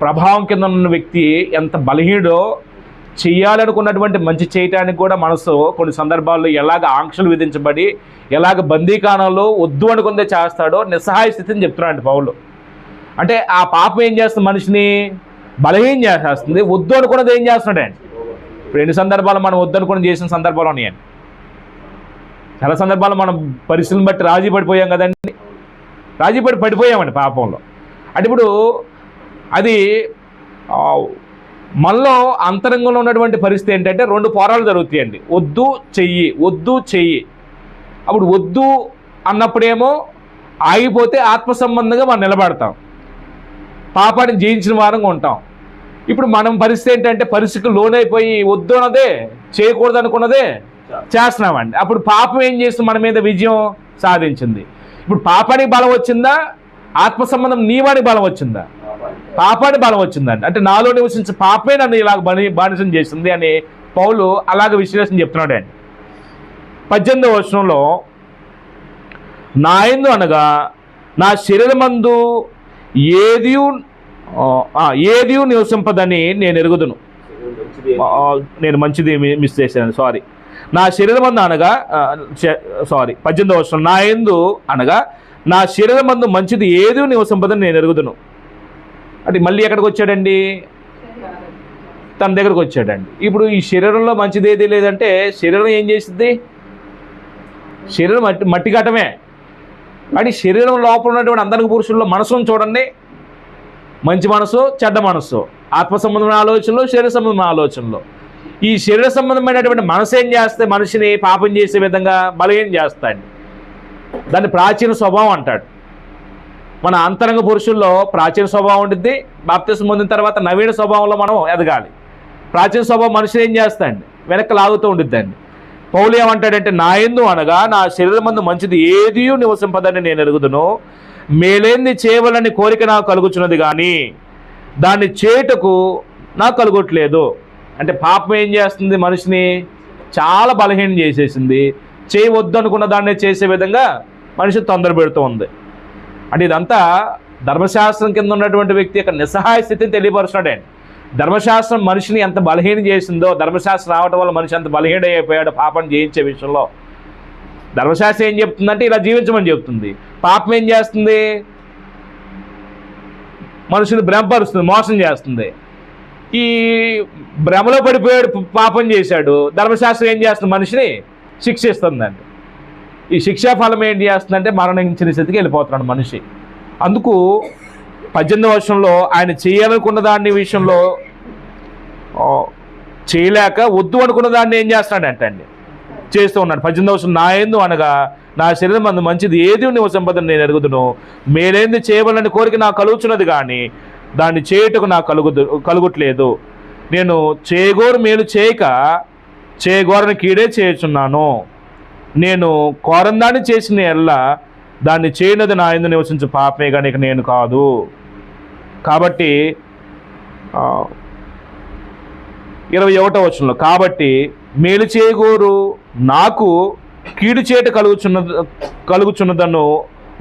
ప్రభావం కింద ఉన్న వ్యక్తి ఎంత బలహీనుడో, చెయ్యాలనుకున్నటువంటి మంచి చేయటానికి కూడా మనసు కొన్ని సందర్భాల్లో ఎలాగ ఆంక్షలు విధించబడి ఎలాగ బందీకాణంలో వద్దు అనుకుందే చేస్తాడో నిస్సహాయ స్థితిని చెప్తున్నాడు పౌలు. అంటే ఆ పాపం ఏం చేస్తుంది? మనిషిని బలహీనం చేసేస్తుంది. వద్దు అనుకున్నది ఏం చేస్తున్నాడండి? ఇప్పుడు ఎన్ని సందర్భాలు మనం వద్దు అనుకుని చేసిన సందర్భాలు ఉన్నాయండి. చాలా సందర్భాలు మనం పరిస్థితులను బట్టి రాజీ పడిపోయాం కదండి, పడిపోయామండి పాపంలో. అంటే ఇప్పుడు అది మనలో అంతరంగంలో ఉన్నటువంటి పరిస్థితి ఏంటంటే 2 పోరాలు జరుగుతాయండి. వద్దు చెయ్యి. అప్పుడు వద్దు అన్నప్పుడేమో ఆగిపోతే ఆత్మ సంబంధంగా మనం నిలబడతాం, పాపాన్ని జయించిన వారంగా ఉంటాం. ఇప్పుడు మనం పరిస్థితి ఏంటంటే పరిస్థితికి లోనైపోయి వద్దు అన్నదే, చేయకూడదు అనుకున్నదే చేస్తున్నామండి. అప్పుడు పాపం ఏం చేస్తుంది? మన మీద విజయం సాధించింది. ఇప్పుడు పాపానికి బలం వచ్చిందా? ఆత్మ సంబంధం నీవానికి బలం వచ్చిందా? పాపానికి బలం వచ్చిందండి. అంటే నాలో నివసించే పాపమే నన్ను ఇలాగ బానిసం చేసింది అని పౌలు అలాగ విశ్లేషణ చెప్తున్నాడు అండి. 18వ వచనంలో నా యందు అనగా నా శరీరమందు ఏది నివసింపదని నేను ఎరుగుదును. నేను మంచిది మిస్ చేశాను, సారీ. నా శరీరమందు అనగా 18వ వచనం నా యందు అనగా నా శరీరమందు మంచిది ఏది నివసింపదని నేను ఎరుగుదును. అంటే మళ్ళీ ఎక్కడికి వచ్చాడండి? తన దగ్గరకు వచ్చాడండి. ఇప్పుడు ఈ శరీరంలో మంచిది ఏది లేదంటే శరీరం ఏం చేసింది? శరీరం మట్టి ఘటమే. కానీ శరీరం లోపల ఉన్నటువంటి అందరికి పురుషుల్లో మనసును చూడండి, మంచి మనసు, చెడ్డ మనసు, ఆత్మ సంబంధమైన ఆలోచనలు, శరీర సంబంధమైన ఆలోచనలు. ఈ శరీర సంబంధమైనటువంటి మనసు ఏం చేస్తే మనిషిని పాపం చేసే విధంగా బలహీనం చేస్తాడు. దాన్ని ప్రాచీన స్వభావం అంటాడు. మన అంతరంగ పురుషుల్లో ప్రాచీన స్వభావం ఉంటుంది. బాప్తిసం పొందిన తర్వాత నవీన స్వభావంలో మనం ఎదగాలి. ప్రాచీన స్వభావం మనిషిని ఏం చేస్తాండి? వెనక్కి లాగుతూ ఉండిద్దండి. పౌలు ఏమంటాడంటే నా యందు అనగా నా శరీరమందు మంచిది ఏది నివసింపదని నేను ఎరుగుదును, మేలేంది చేయవలని కోరిక నాకు కలుగుచున్నది కానీ దాన్ని చేయుటకు నాకు కలుగట్లేదు. అంటే పాపం ఏం చేస్తుంది? మనిషిని చాలా బలహీనం చేసేసింది. చేయవద్దు అనుకున్న దాన్ని చేసే విధంగా మనిషి తొందర పెడుతూ ఉంది. అంటే ఇదంతా ధర్మశాస్త్రం కింద ఉన్నటువంటి వ్యక్తి యొక్క నిస్సహాయ స్థితిని తెలియపరుస్తున్నాడే. ధర్మశాస్త్రం మనిషిని ఎంత బలహీనం చేసిందో, ధర్మశాస్త్రం రావటం వల్ల మనిషి ఎంత బలహీన అయిపోయాడో పాపం చేయించే విషయంలో. ధర్మశాస్త్రం ఏం చెప్తుందంటే ఇలా జీవించమని చెప్తుంది. పాపం ఏం చేస్తుంది? మనుషులు భ్రమపరుస్తుంది, మోసం చేస్తుంది. ఈ భ్రమలో పడిపోయాడు, పాపం చేశాడు. ధర్మశాస్త్రం ఏం చేస్తుంది? మనిషిని శిక్షిస్తుందండి. ఈ శిక్షా ఫలం ఏంటి చేస్తుందంటే మరణించిన స్థితికి వెళ్ళిపోతున్నాడు మనిషి. అందుకు 18వ వచనంలో ఆయన చేయాలనుకున్న దాని విషయంలో చేయలేక వద్దు అనుకున్న దాన్ని ఏం చేస్తున్నాడంటే అండి చేస్తూ ఉన్నాడు. 18వ వచనం నా యందు అనగా నా శరీరం అందు మంచిది ఏది నివసింపదని నేను ఎరుగుదును, మేలేంది చేయవలని కోరిక నాకు కలుగుచున్నది కానీ దాన్ని చేయుటకు నాకు కలుగుట్లేదు. నేను చేయగోరు మేలు చేయక చేయగోరని కీడే చేయుచున్నాను. నేను కోరందాన్ని చేసిన ఎల్లా దాన్ని చేయనది నా యందు నివసించే పాపమే కానీ ఇక నేను కాదు. కాబట్టి 21వ వచనంలో కాబట్టి మేలు చేయగోరు నాకు కీడు చేయట కలుగుచున్నదను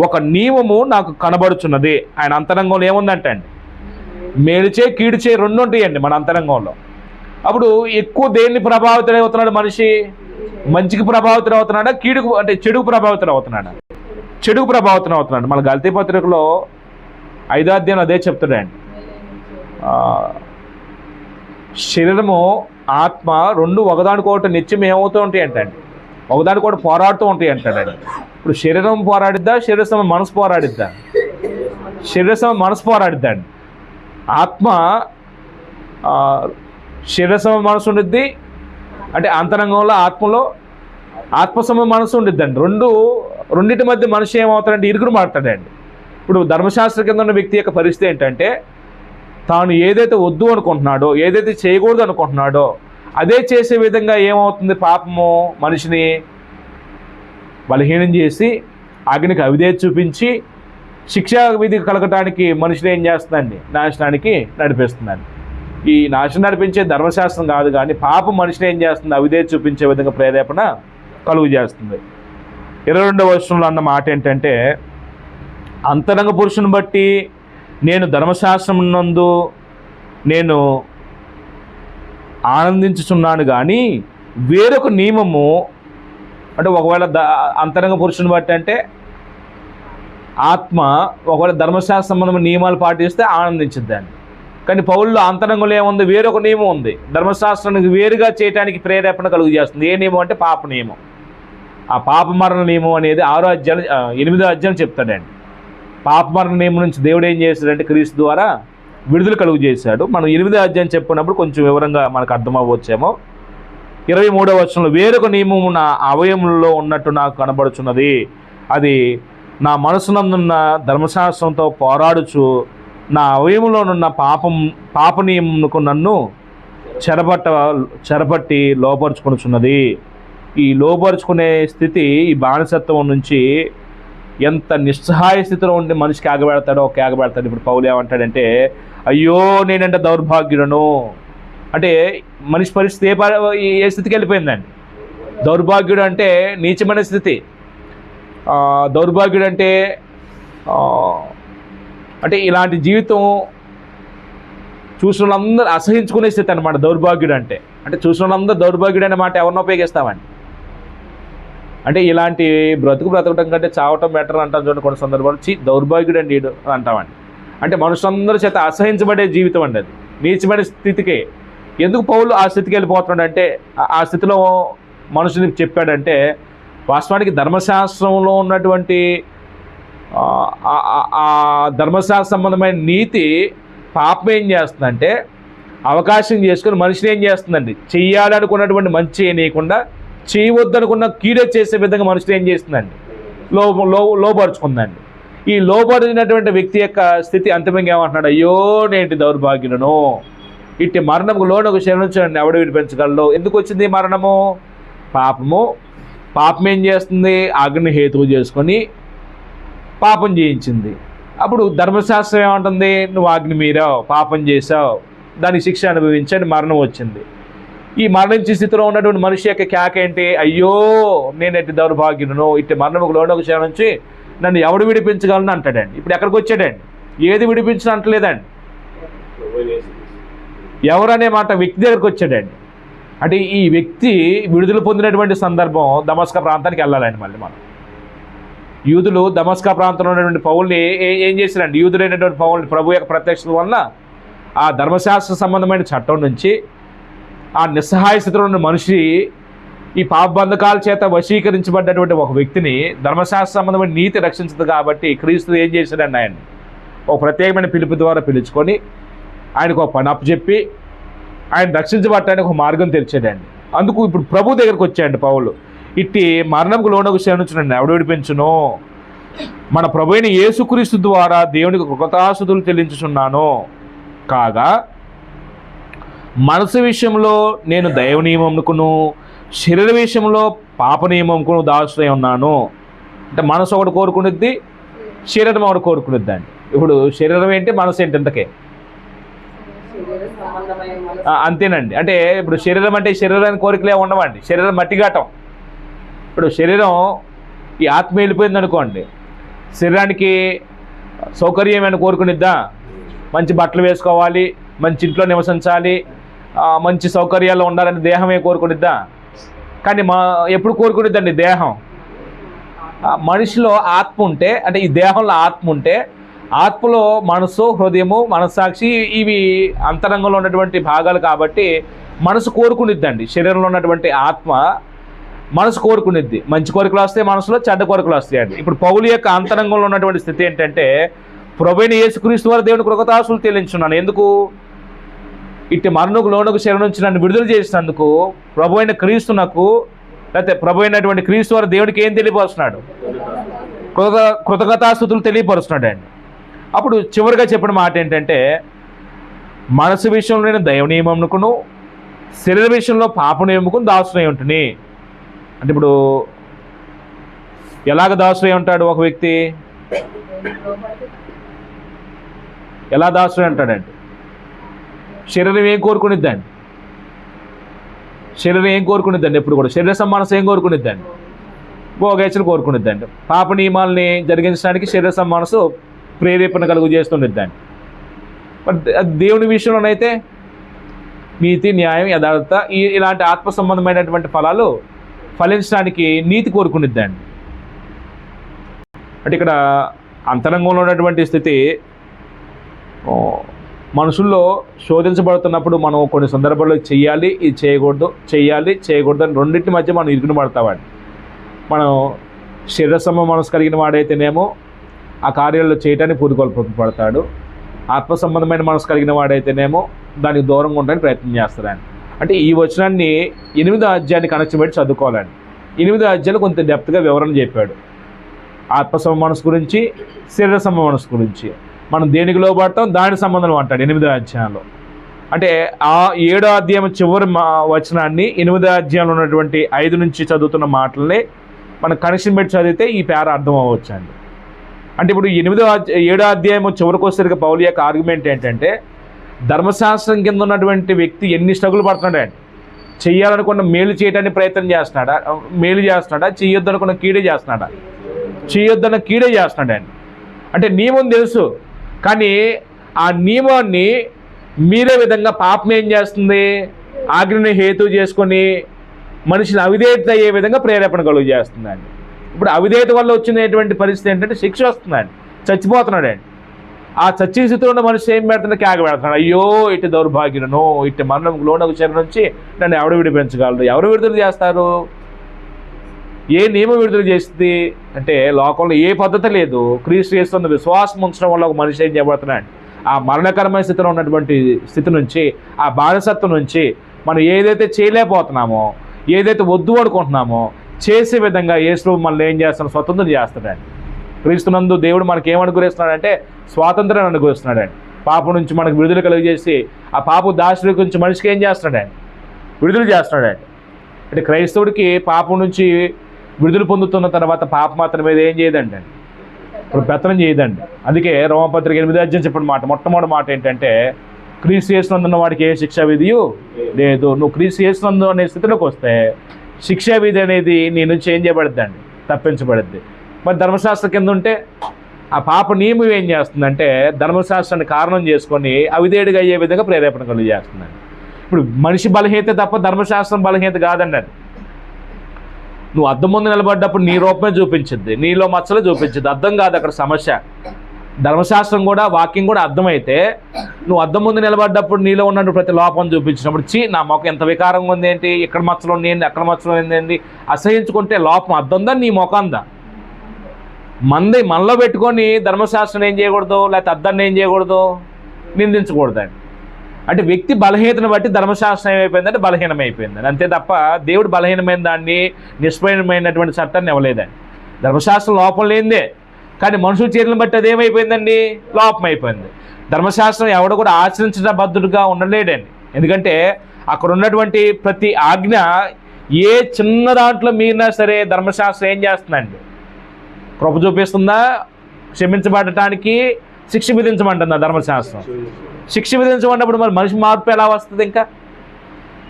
ఒక నియమము నాకు కనబడుచున్నది. ఆయన అంతరంగంలో ఏముందంటే అండి మేలు చేయి కీడు చేయి రెండు ఉంటాయండి మన అంతరంగంలో. అప్పుడు ఎక్కువ దేన్ని ప్రభావితం అవుతున్నాడు మనిషి? మంచికి ప్రభావితం అవుతున్నాడా, కీడుకు అంటే చెడుకు ప్రభావితం అవుతున్నాడా? చెడుకు ప్రభావితం అవుతున్నాడు. మన గల్తీ పత్రికలో 5వ అధ్యాయం అదే చెప్తాడండి. శరీరము ఆత్మ రెండు ఒకదానికొకటి నిత్యం ఏమవుతూ ఉంటాయి అంటండి, ఒకదానికొకటి పోరాడుతూ ఉంటాయి అంటాడండి. ఇప్పుడు శరీరం పోరాడిద్దా, శరీర మనసు పోరాడిద్దా? శరీర మనసు పోరాడిద్దండి. ఆత్మ శరీర మనసు ఉండిద్ది, అంటే అంతరంగంలో ఆత్మలో ఆత్మసమ మనసు ఉండిద్దండి. రెండింటి మధ్య మనిషి ఏమవుతాడంటే ఇరుగురు మాట్లాడండి. ఇప్పుడు ధర్మశాస్త్ర కింద ఉన్న వ్యక్తి యొక్క పరిస్థితి ఏంటంటే తాను ఏదైతే వద్దు అనుకుంటున్నాడో, ఏదైతే చేయకూడదు అనుకుంటున్నాడో అదే చేసే విధంగా ఏమవుతుంది? పాపము మనిషిని బలహీనం చేసి అగ్నికి అవిధేయత చూపించి శిక్షా విధి కలగటానికి మనిషిని ఏం చేస్తుందండి? నాశనానికి నడిపిస్తుందండి. ఈ నాశనం నడిపించే ధర్మశాస్త్రం కాదు, కానీ పాపం మనిషిని ఏం చేస్తుంది? అవిధేయత చూపించే విధంగా ప్రేరేపణ కలుగు చేస్తుంది. 22వ వచనంలో అన్న మాట ఏంటంటే, అంతరంగ పురుషుని బట్టి నేను ధర్మశాస్త్రం నందు నేను ఆనందించుచున్నాను, కానీ వేరొక నియమము, అంటే ఒకవేళ అంతరంగ పురుషుని బట్టి అంటే ఆత్మ ఒకవేళ ధర్మశాస్త్ర సంబంధమైన నియమాలు పాటిస్తే ఆనందించిద్దండి. కానీ పౌల్లో అంతరంగంలో ఏముంది? వేరొక నియమం ఉంది, ధర్మశాస్త్రానికి వేరుగా చేయడానికి ప్రేరేపణ కలుగు చేస్తుంది. ఏ నియమం అంటే పాప నియమం. ఆ పాప మరణ నియమం అనేది 8వ అధ్యాయం చెప్తాడండి. పాప మరణ నియమం నుంచి దేవుడు ఏం చేశాడంటే క్రీస్తు ద్వారా విడుదల కలుగు చేశాడు. మనం 8వ అధ్యాయం చెప్పుకున్నప్పుడు కొంచెం వివరంగా మనకు అర్థమవ్వచ్చేమో. 23వ వచనంలో వేరొక నియమం నా అవయములలో ఉన్నట్టు నాకు కనబడుచున్నది, అది నా మనసునందున్న ధర్మశాస్త్రంతో పోరాడుచు నా అవయములోనున్న పాప నియమునకు నన్ను చెరపట్టి లోపరుచుకొనుచున్నది. ఈ లోపరుచుకునే స్థితి, ఈ బానిసత్వం నుంచి ఎంత నిస్సహాయ స్థితిలో ఉండి మనిషికి ఆగబెడతాడో ఆగబెడతాడు. ఇప్పుడు పౌలు ఏమంటాడంటే, అయ్యో నేనంటే దౌర్భాగ్యుడను. అంటే మనిషి పరిస్థితి ఏ స్థితికి వెళ్ళిపోయిందండి? దౌర్భాగ్యుడు అంటే నీచమైన స్థితి. దౌర్భాగ్యుడు అంటే అంటే ఇలాంటి జీవితం చూసిన వాళ్ళందరూ అసహించుకునే స్థితి అనమాట దౌర్భాగ్యుడు అంటే. అంటే చూసిన వాళ్ళందరూ దౌర్భాగ్యుడు అనే మాట ఎవరినో ఉపయోగిస్తామండి. అంటే ఇలాంటి బ్రతకటం కంటే చావటం బెటర్ అంటాం చూడండి కొన్ని సందర్భాలు. దౌర్భాగ్యుడు అండి అంటామండి. అంటే మనుషులందరి చేత అసహించబడే జీవితం అండి అది, నీచమైన స్థితికే. ఎందుకు పౌలు ఆ స్థితికి వెళ్ళిపోతున్నాడంటే, ఆ స్థితిలో మనుషుని చెప్పాడంటే, వాస్తవానికి ధర్మశాస్త్రంలో ఉన్నటువంటి ఆ ధర్మశాస్త్ర సంబంధమైన నీతి పాపం ఏం చేస్తుందంటే అవకాశం చేసుకుని మనిషిని ఏం చేస్తుందండి? చెయ్యాలనుకున్నటువంటి మంచి చేయనీయకుండా చేయవద్దనుకున్న కీడే చేసే విధంగా మనుషులు ఏం చేస్తుందండి? లోపరుచుకుందండి. ఈ లోపరిచినటువంటి వ్యక్తి యొక్క స్థితి అంతిమంగా ఏమంటున్నాడు? అయ్యో నేటి దౌర్భాగ్యులను, ఇట్టి మరణముకు లోనకు శరణించండి ఎవడు విడిపించగలడు. ఎందుకు వచ్చింది మరణము? పాపం ఏం చేస్తుంది? అగ్ని హేతువు చేసుకొని పాపం చేయించింది. అప్పుడు ధర్మశాస్త్రం ఏమంటుంది? నువ్వు అగ్ని మీరావు, పాపం చేసావు, దానికి శిక్ష అనుభవించని మరణం వచ్చింది. ఈ మరణించే స్థితిలో ఉన్నటువంటి మనిషి యొక్క కేక ఏంటి? అయ్యో నేను ఎట్టి దౌర్భాగ్యులను, ఇట్టి మరణముకు లోనకు శరణించి నన్ను ఎవడు విడిపించగలను అంటాడండి. ఇప్పుడు ఎక్కడికి వచ్చాడండి? ఏది విడిపించిన అంటలేదండి, ఎవరనే మాట వ్యక్తి దగ్గరికి వచ్చాడండి. అంటే ఈ వ్యక్తి విడుదల పొందినటువంటి సందర్భం దమస్కా ప్రాంతానికి వెళ్ళాలండి. మళ్ళీ మనం యూదులు దమస్కా ప్రాంతంలో ఉన్నటువంటి పౌల్ని ఏం చేశారండి? యూదులైనటువంటి పౌల్ని ప్రభు యొక్క ప్రత్యక్షత వల్ల ఆ ధర్మశాస్త్ర సంబంధమైన చట్టం నుంచి ఆ నిస్సహాయ స్థితిలో ఉన్న మనిషి ఈ పాపబంధకాల చేత వశీకరించబడ్డటువంటి ఒక వ్యక్తిని ధర్మశాస్త్ర సంబంధమైన నీతి రక్షించదు కాబట్టి క్రీస్తు ఏం చేశాడండి? ఆయన్ని ఒక ప్రత్యేకమైన పిలుపు ద్వారా పిలుచుకొని ఆయనకు ఒక పని అప్పచెప్పి ఆయన రక్షించబడటానికి ఒక మార్గం తెరిచాడండి. అందుకు ఇప్పుడు ప్రభు దగ్గరికి వచ్చాయండి పౌలు. ఇట్టి మరణంకు లోనకు శరణించునండి ఎవడు విడిపించును? మన ప్రభు అయిన యేసుక్రీస్తు ద్వారా దేవునికి కృతజ్ఞతాస్తుతులు చెల్లించుచున్నాను. కాగా మనసు విషయంలో నేను దైవ నియమముకును, శరీర విషయంలో పాప నియమముకును దాసుడై ఉన్నాను. అంటే మనసు ఒకటి కోరుకునిద్ది, శరీరం ఒకటి కోరుకునిద్ది అండి. ఇప్పుడు శరీరం ఏంటి, మనసు ఏంటి? ఇంతకే అంతేనండి. అంటే ఇప్పుడు శరీరం అంటే శరీరానికి కోరికలే ఉండవండి, శరీరం మట్టిఘాటం. ఇప్పుడు శరీరం ఈ ఆత్మ వెళ్ళిపోయింది అనుకోండి, శరీరానికి సౌకర్యమైన కోరుకునిద్దా? మంచి బట్టలు వేసుకోవాలి, మంచి ఇంట్లో నివసించాలి, మంచి సౌకర్యాలు ఉండాలని దేహమే కోరుకునిద్దా? కానీ ఎప్పుడు కోరుకునిద్దండి దేహం? మనిషిలో ఆత్మ ఉంటే, అంటే ఈ దేహంలో ఆత్మ ఉంటే, ఆత్మలో మనసు, హృదయము, మనస్సాక్షి ఇవి అంతరంగంలో ఉన్నటువంటి భాగాలు కాబట్టి మనసు కోరుకునిద్దండి. శరీరంలో ఉన్నటువంటి ఆత్మ మనసు కోరుకునిద్ది. మంచి కోరికలు వస్తాయి మనసులో, చెడ్డ కోరికలు వస్తాయండి. ఇప్పుడు పౌలు యొక్క అంతరంగంలో ఉన్నటువంటి స్థితి ఏంటంటే, ప్రభువైన యేసుక్రీస్తు వారు దేవుని కృతజ్ఞతాస్తుతులు చెల్లించున్నాను. ఎందుకు? ఇట్టి మరణకు లోనకు శరణించి నన్ను విడుదల చేసినందుకు ప్రభువైన క్రీస్తునకు, లేకపోతే ప్రభు అయినటువంటి క్రీస్తు వారు దేవుడికి ఏం తెలియపరుస్తున్నాడు? కృతజ్ఞతాస్తుతులు తెలియపరుస్తున్నాడు అండి. అప్పుడు చివరిగా చెప్పిన మాట ఏంటంటే, మనసు విషయంలో నేను దైవ నియమమునకును శరీర విషయంలో పాప నియమముకును దాసునై ఉంటుంది. అంటే ఇప్పుడు ఎలాగ దాసునై ఉంటాడు ఒక వ్యక్తి? ఎలా దాసునై ఉంటాడండి? శరీరం ఏం కోరుకునిద్దండి? శరీరం ఏం కోరుకునిద్దండి? ఎప్పుడు కూడా శరీర మనసు ఏం కోరుకునిద్దండి? భోగేచ్చలు కోరుకునిద్దండి. పాప నియమాలని జరిగించడానికి శరీర మనసు ప్రేరేపణ కలుగు చేస్తుండిద్దండి. అది దేవుని విషయంలోనైతే నీతి, న్యాయం, యథార్థత ఇలాంటి ఆత్మ సంబంధమైనటువంటి ఫలాలు ఫలించడానికి నీతి కోరుకునిద్దండి. అంటే ఇక్కడ అంతరంగంలో ఉన్నటువంటి స్థితి మనుషుల్లో శోధించబడుతున్నప్పుడు మనం కొన్ని సందర్భాల్లో చెయ్యాలి, ఇది చేయకూడదు, చెయ్యాలి, చేయకూడదు అని రెండింటి మధ్య మనం ఇరుకుని పడతామండి. మనం శరీర మనసు కలిగిన వాడైతేనేమో ఆ కార్యాలు చేయడానికి పూనుకొల్పడతాడు. ఆత్మ సంబంధమైన మనసు కలిగిన వాడైతేనేమో దానికి దూరంగా ఉండడానికి ప్రయత్నం చేస్తాడండి. అంటే ఈ వచనాన్ని 8వ అధ్యాయాన్ని కనెక్షన్ పెట్టి చదువుకోవాలండి. 8వ అధ్యాయంలో కొంత డెప్త్గా వివరణ చెప్పాడు. ఆత్మ మనసు గురించి, శరీర మనసు గురించి. మనం దేనికి లోబడతాం దానికి సంబంధం అంటాడు 8వ అధ్యాయంలో. అంటే ఆ 7వ అధ్యాయం చివరి వచనాన్ని 8వ అధ్యాయంలో ఉన్నటువంటి 5 నుంచి చదువుతున్న మాటల్ని మనం కనెక్షన్ పెట్టి చదివితే ఈ పేర అర్థం అవ్వచ్చు అండి. అంటే ఇప్పుడు 7వ అధ్యాయం చివరికి వచ్చేసరికి పౌలు యొక్క ఆర్గ్యుమెంట్ ఏంటంటే, ధర్మశాస్త్రం కింద ఉన్నటువంటి వ్యక్తి ఎన్ని స్ట్రగుల్ పడుతున్నాడు. చెయ్యాలనుకున్న మేలు చేయడానికి ప్రయత్నం చేస్తున్నాడా? మేలు చేస్తున్నాడా? చెయ్యొద్దు అనుకున్న కీడే చేస్తున్నాడా? చెయ్యొద్దన్న కీడే చేస్తున్నాడండి. అంటే నియమం తెలుసు, కానీ ఆ నియమాన్ని మీరే విధంగా పాపం ఏం చేస్తుంది? ఆజ్ఞని హేతు చేసుకొని మనిషిని అవిధేయత అయ్యే విధంగా ప్రేరేపణ కలుగు చేస్తుందండి. ఇప్పుడు అవిధేయత వల్ల వచ్చినటువంటి పరిస్థితి ఏంటంటే శిక్ష వస్తుందండి, చచ్చిపోతున్నాడండి. ఆ చచ్చిన స్థితిలో ఉన్న మనిషి ఏం పెడుతున్నా కేక పెడుతున్నాడు, అయ్యో ఇటు దౌర్భాగ్యను, ఇటు మరణం లోనకు చెర నుంచి నన్ను ఎవరు విడిపించగలరు? ఎవరు విడుదల చేస్తారు? ఏ నియమం విడుదల చేస్తుంది అంటే లోకంలో ఏ పద్ధతి లేదు. క్రీస్తు యేసునందు విశ్వాసం ఉంచడం వల్ల ఒక మనిషి ఏం చేయబడుతున్నాడు? ఆ మరణకరమైన స్థితిలో ఉన్నటువంటి స్థితి నుంచి, ఆ బానిసత్వం నుంచి మనం ఏదైతే చేయలేకపోతున్నామో, ఏదైతే వద్దు అనుకుంటున్నామో చేసే విధంగా యేసు మనల్ని ఏం చేస్తాడు? స్వతంత్రం చేస్తాడండి. క్రీస్తునందు దేవుడు మనకి ఏమనుగ్రహిస్తున్నాడంటే స్వాతంత్రాన్ని అనుగ్రహిస్తున్నాడండి. పాపం నుంచి మనకు విడుదల కలిగజేసి ఆ పాప దాసుడి గురించి మనిషికి ఏం చేస్తున్నాడండి? విడుదల చేస్తున్నాడండి. అంటే క్రైస్తవుడికి పాపం నుంచి విడుదల పొందుతున్న తర్వాత పాప మాత్రం మీద ఏం చేయదండి, ఇప్పుడు పెత్తనం చేయదండి. అందుకే రోమపత్రిక 8వ అధ్యాయం చెప్పిన మాట, మొట్టమొదటి మాట ఏంటంటే, క్రీస్తు యేసునందున్న వాడికి ఏ శిక్షా విధియు లేదు. నువ్వు క్రీస్తు యేసునందు అనే స్థితిలోకి వస్తే శిక్షా విధి అనేది నీ నుంచి ఏం చేయబడుద్దండి? తప్పించబడుద్ది. మరి ధర్మశాస్త్రం కింద ఉంటే ఆ పాప నియమం ఏం చేస్తుందంటే ధర్మశాస్త్రాన్ని కారణం చేసుకొని అవిధేయుడిగా అయ్యే విధంగా ప్రేరేపణ కలుగు చేస్తుందండి. ఇప్పుడు మనిషి బలహీనత తప్ప ధర్మశాస్త్రం బలహీనత కాదండి. అది నువ్వు అద్దం ముందు నిలబడ్డప్పుడు నీ రూపమే చూపించింది, నీలో మచ్చలు చూపించింది. అర్థం కాదు అక్కడ సమస్య. ధర్మశాస్త్రం కూడా వాక్యం కూడా అర్థమైతే నువ్వు అద్దం ముందు నిలబడ్డప్పుడు నీలో ఉన్న ప్రతి లోపం చూపించినప్పుడు నా మొక్క ఎంత వికారంగా ఉంది ఏంటి, ఇక్కడ మచ్చలు ఉన్నాయండి, అక్కడ మచ్చలు ఏంటి, అసహించుకుంటే లోపం అద్దందా నీ మొఖందా? మనలో పెట్టుకొని ధర్మశాస్త్రం ఏం చేయకూడదు, లేకపోతే అద్దాన్ని ఏం చేయకూడదు? నిందించకూడదండి. అంటే వ్యక్తి బలహీనతను బట్టి ధర్మశాస్త్రం ఏమైపోయిందంటే బలహీనమైపోయిందని, అంతే తప్ప దేవుడు బలహీనమైన దాన్ని నిష్పయమైనటువంటి చట్టాన్ని ఇవ్వలేదండి. ధర్మశాస్త్రం లోపం లేనిదే, కానీ మనుషుల చర్యలను బట్టి అదేమైపోయిందండి? లోపం అయిపోయింది. ధర్మశాస్త్రం ఎవడు కూడా ఆచరించిన బద్ధుడుగా ఉండలేడండి. ఎందుకంటే అక్కడ ఉన్నటువంటి ప్రతి ఆజ్ఞ ఏ చిన్న దాంట్లో మీరినా సరే ధర్మశాస్త్రం ఏం చేస్తుందండి? కృప చూపిస్తుందా? క్షమించబడటానికి శిక్ష విధించమంటుందా ధర్మశాస్త్రం? శిక్ష విధించమన్నప్పుడు మరి మనిషి మార్పు ఎలా వస్తుంది ఇంకా?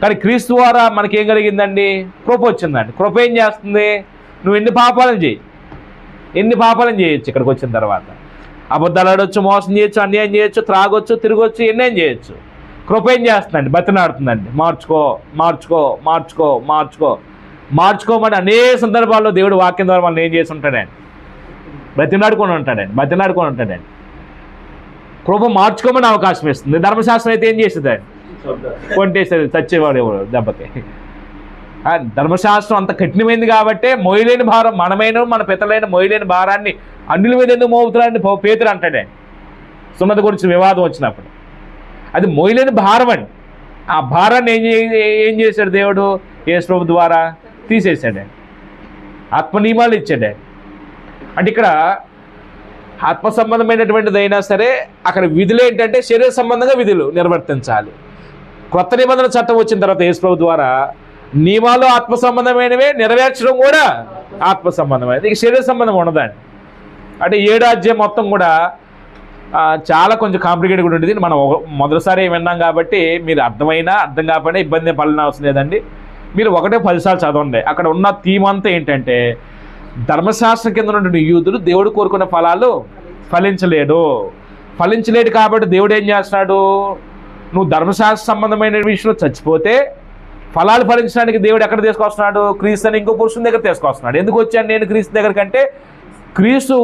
కానీ క్రీస్తు ద్వారా మనకేం కలిగిందండి? కృప వచ్చిందండి. కృప ఏం చేస్తుంది? నువ్వు ఎన్ని పాపాలను చేయొచ్చు ఇక్కడికి వచ్చిన తర్వాత. అబద్ధాలు ఆడవచ్చు, మోసం చేయొచ్చు, అన్యాయం చేయొచ్చు, త్రాగొచ్చు, తిరగొచ్చు, ఎన్నేం చేయొచ్చు. కృప ఏం చేస్తుందండి? బతినాడుతుందండి. మార్చుకోమని అనేక సందర్భాల్లో దేవుడు వాక్యం ద్వారా మనం ఏం చేసి ఉంటాడండి? బతినాడుకొని ఉంటాడండి. కృప మార్చుకోమని అవకాశం ఇస్తుంది. ధర్మశాస్త్రం అయితే ఏం చేస్తుందండి? కొంటేసేది, చచ్చేవాడు ఎవరు దెబ్బకి. ధర్మశాస్త్రం అంత కఠినమైంది కాబట్టి మోయలేని భారం మనమైన మన పితలైన మోయలేని భారాన్ని అన్యుల మీద ఎందుకు మోపుతారని పేతురు అంటాడండి. సున్నతి గురించి వివాదం వచ్చినప్పుడు అది మోయలేని భారం అండి. ఆ భారాన్ని ఏం చేశాడు దేవుడు? యేసు ప్రభు ద్వారా తీసేసాడండి. ఆత్మ నియమాలు ఇచ్చాడండి. అంటే ఇక్కడ ఆత్మ సంబంధమైనటువంటిది అయినా సరే అక్కడ విధులు ఏంటంటే శరీర సంబంధంగా విధులు నిర్వర్తించాలి. కొత్త నిబంధన చట్టం వచ్చిన తర్వాత యేసుప్రభు ద్వారా నియమాలు ఆత్మ సంబంధమైనవే, నెరవేర్చడం కూడా ఆత్మ సంబంధమైనది. ఇక శరీర సంబంధం ఉండదండి. అంటే 7వ అధ్యాయం మొత్తం కూడా చాలా కొంచెం కాంప్లికేటెడ్ కూడా ఉంటుంది. మనం మొదటిసారి విన్నాం కాబట్టి మీరు అర్థమైనా అర్థం కాకపోయినా ఇబ్బంది పడిన అవసరం లేదండి. మీరు 1-10 సార్లు చదవండి. అక్కడ ఉన్న థీమ్ అంతా ఏంటంటే ధర్మశాస్త్రం కింద ఉన్నటువంటి యూదులు దేవుడు కోరుకున్న ఫలాలు ఫలించలేడు కాబట్టి దేవుడు ఏం చేస్తున్నాడు, నువ్వు ధర్మశాస్త్ర సంబంధమైన విషయంలో చచ్చిపోతే ఫలాలు ఫలించడానికి దేవుడు ఎక్కడ తీసుకొస్తున్నాడు, క్రీస్తు అని ఇంకో పురుషుని దగ్గర తీసుకొస్తున్నాడు. ఎందుకు వచ్చాను నేను క్రీస్తు దగ్గర కంటే, క్రీస్తు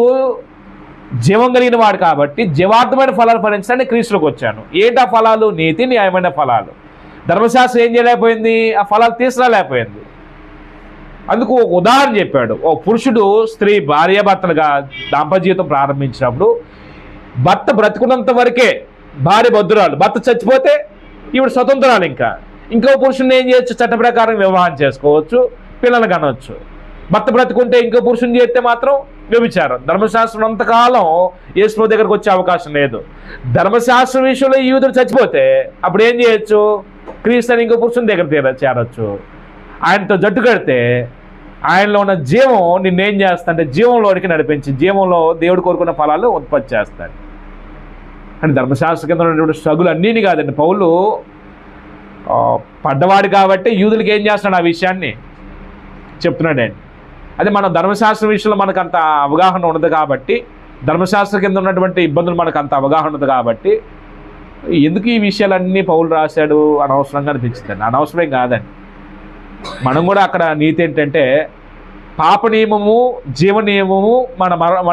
జీవం కలిగిన వాడు కాబట్టి జీవార్థమైన ఫలాలు ఫలించడానికి క్రీస్తులోకి వచ్చాను. ఏంటి ఆ ఫలాలు? నీతి, న్యాయమైన ఫలాలు. ధర్మశాస్త్రం ఏం చేయలేకపోయింది, ఆ ఫలాలు తీసుకురాలేకపోయింది. అందుకు ఒక ఉదాహరణ చెప్పాడు. ఓ పురుషుడు స్త్రీ భార్యాభర్తలుగా దాంపత్య జీవితం ప్రారంభించినప్పుడు భర్త బ్రతుకున్నంత వరకే భార్య భద్రురాలు, భర్త చచ్చిపోతే ఈవిడ స్వతంత్రాలు. ఇంకో పురుషుని ఏం చేయొచ్చు, చట్ట ప్రకారం వివాహం చేసుకోవచ్చు, పిల్లలు కనవచ్చు. భర్త బ్రతుకుంటే ఇంకో పురుషుని చేస్తే మాత్రం వ్యభిచారం. ధర్మశాస్త్రం అంతకాలం యేసు దగ్గరకు వచ్చే అవకాశం లేదు. ధర్మశాస్త్రం విషయంలో ఈ యూదుడు చచ్చిపోతే అప్పుడు ఏం చేయొచ్చు, క్రీస్తు అని ఇంకో పురుషుని దగ్గర చేరొచ్చు. ఆయనతో జట్టు కడితే ఆయనలో ఉన్న జీవం నిన్నేం చేస్తాడంటే జీవంలోనికి నడిపించి జీవంలో దేవుడు కోరుకున్న ఫలాలు ఉత్పత్తి చేస్తాడు. అంటే ధర్మశాస్త్ర కింద ఉన్నటువంటి స్ట్రగుల్ అన్నీని కాదండి. పౌలు పడ్డవాడు కాబట్టి యూదులకి ఏం చేస్తున్నాడు ఆ విషయాన్ని చెప్తున్నాడండి. అదే మన ధర్మశాస్త్రం విషయంలో మనకు అంత అవగాహన ఉండదు కాబట్టి, ధర్మశాస్త్రం కింద ఉన్నటువంటి ఇబ్బందులు మనకు అంత అవగాహన ఉండదు కాబట్టి ఎందుకు ఈ విషయాలన్నీ పౌలు రాశాడు అనవసరంగా అనిపించిందండి. అనవసరం కాదండి. మనం కూడా అక్కడ నీతి ఏంటంటే పాప నియమము, జీవ నియమము,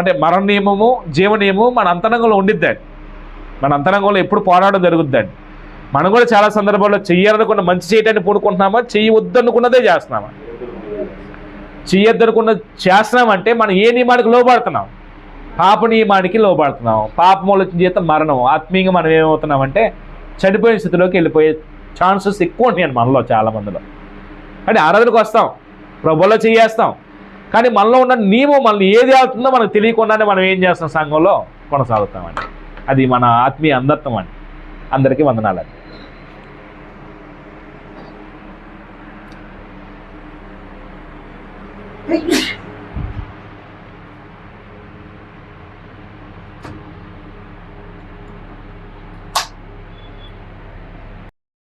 అంటే మరణ నియమము, జీవ నియమము మన అంతరంగంలో ఉండిద్దండి. మన అంతరంగంలో ఎప్పుడు పోరాటం జరుగుద్దండి. మనం కూడా చాలా సందర్భాల్లో చెయ్యాలనుకున్న మంచి చేయటాన్ని పూనుకుంటున్నామా, చెయ్యొద్దనుకున్నదే చేస్తున్నామా. చెయ్యొద్దనుకున్న చేస్తున్నామంటే మనం ఏ నియమానికి లోబడుతున్నాం, పాప నియమానికి లోబడుతున్నాం. పాపం వచ్చిన జీతం మరణం. ఆత్మీయంగా మనం ఏమవుతున్నామంటే చనిపోయిన స్థితిలోకి వెళ్ళిపోయే ఛాన్సెస్ ఎక్కువ ఉంటాయండి మనలో చాలామందిలో. అంటే ఆరాధనకు వస్తాం, ప్రభువులో చేయేస్తాం, కానీ మనలో ఉన్న నియమం మనల్ని ఏది అవుతుందో మనకు తెలియకుండానే మనం ఏం చేస్తాం, సంఘంలో కొనసాగుతామండి. అది మన ఆత్మీయ అంధత్వం అండి. అందరికీ వందనాలండి. Hey!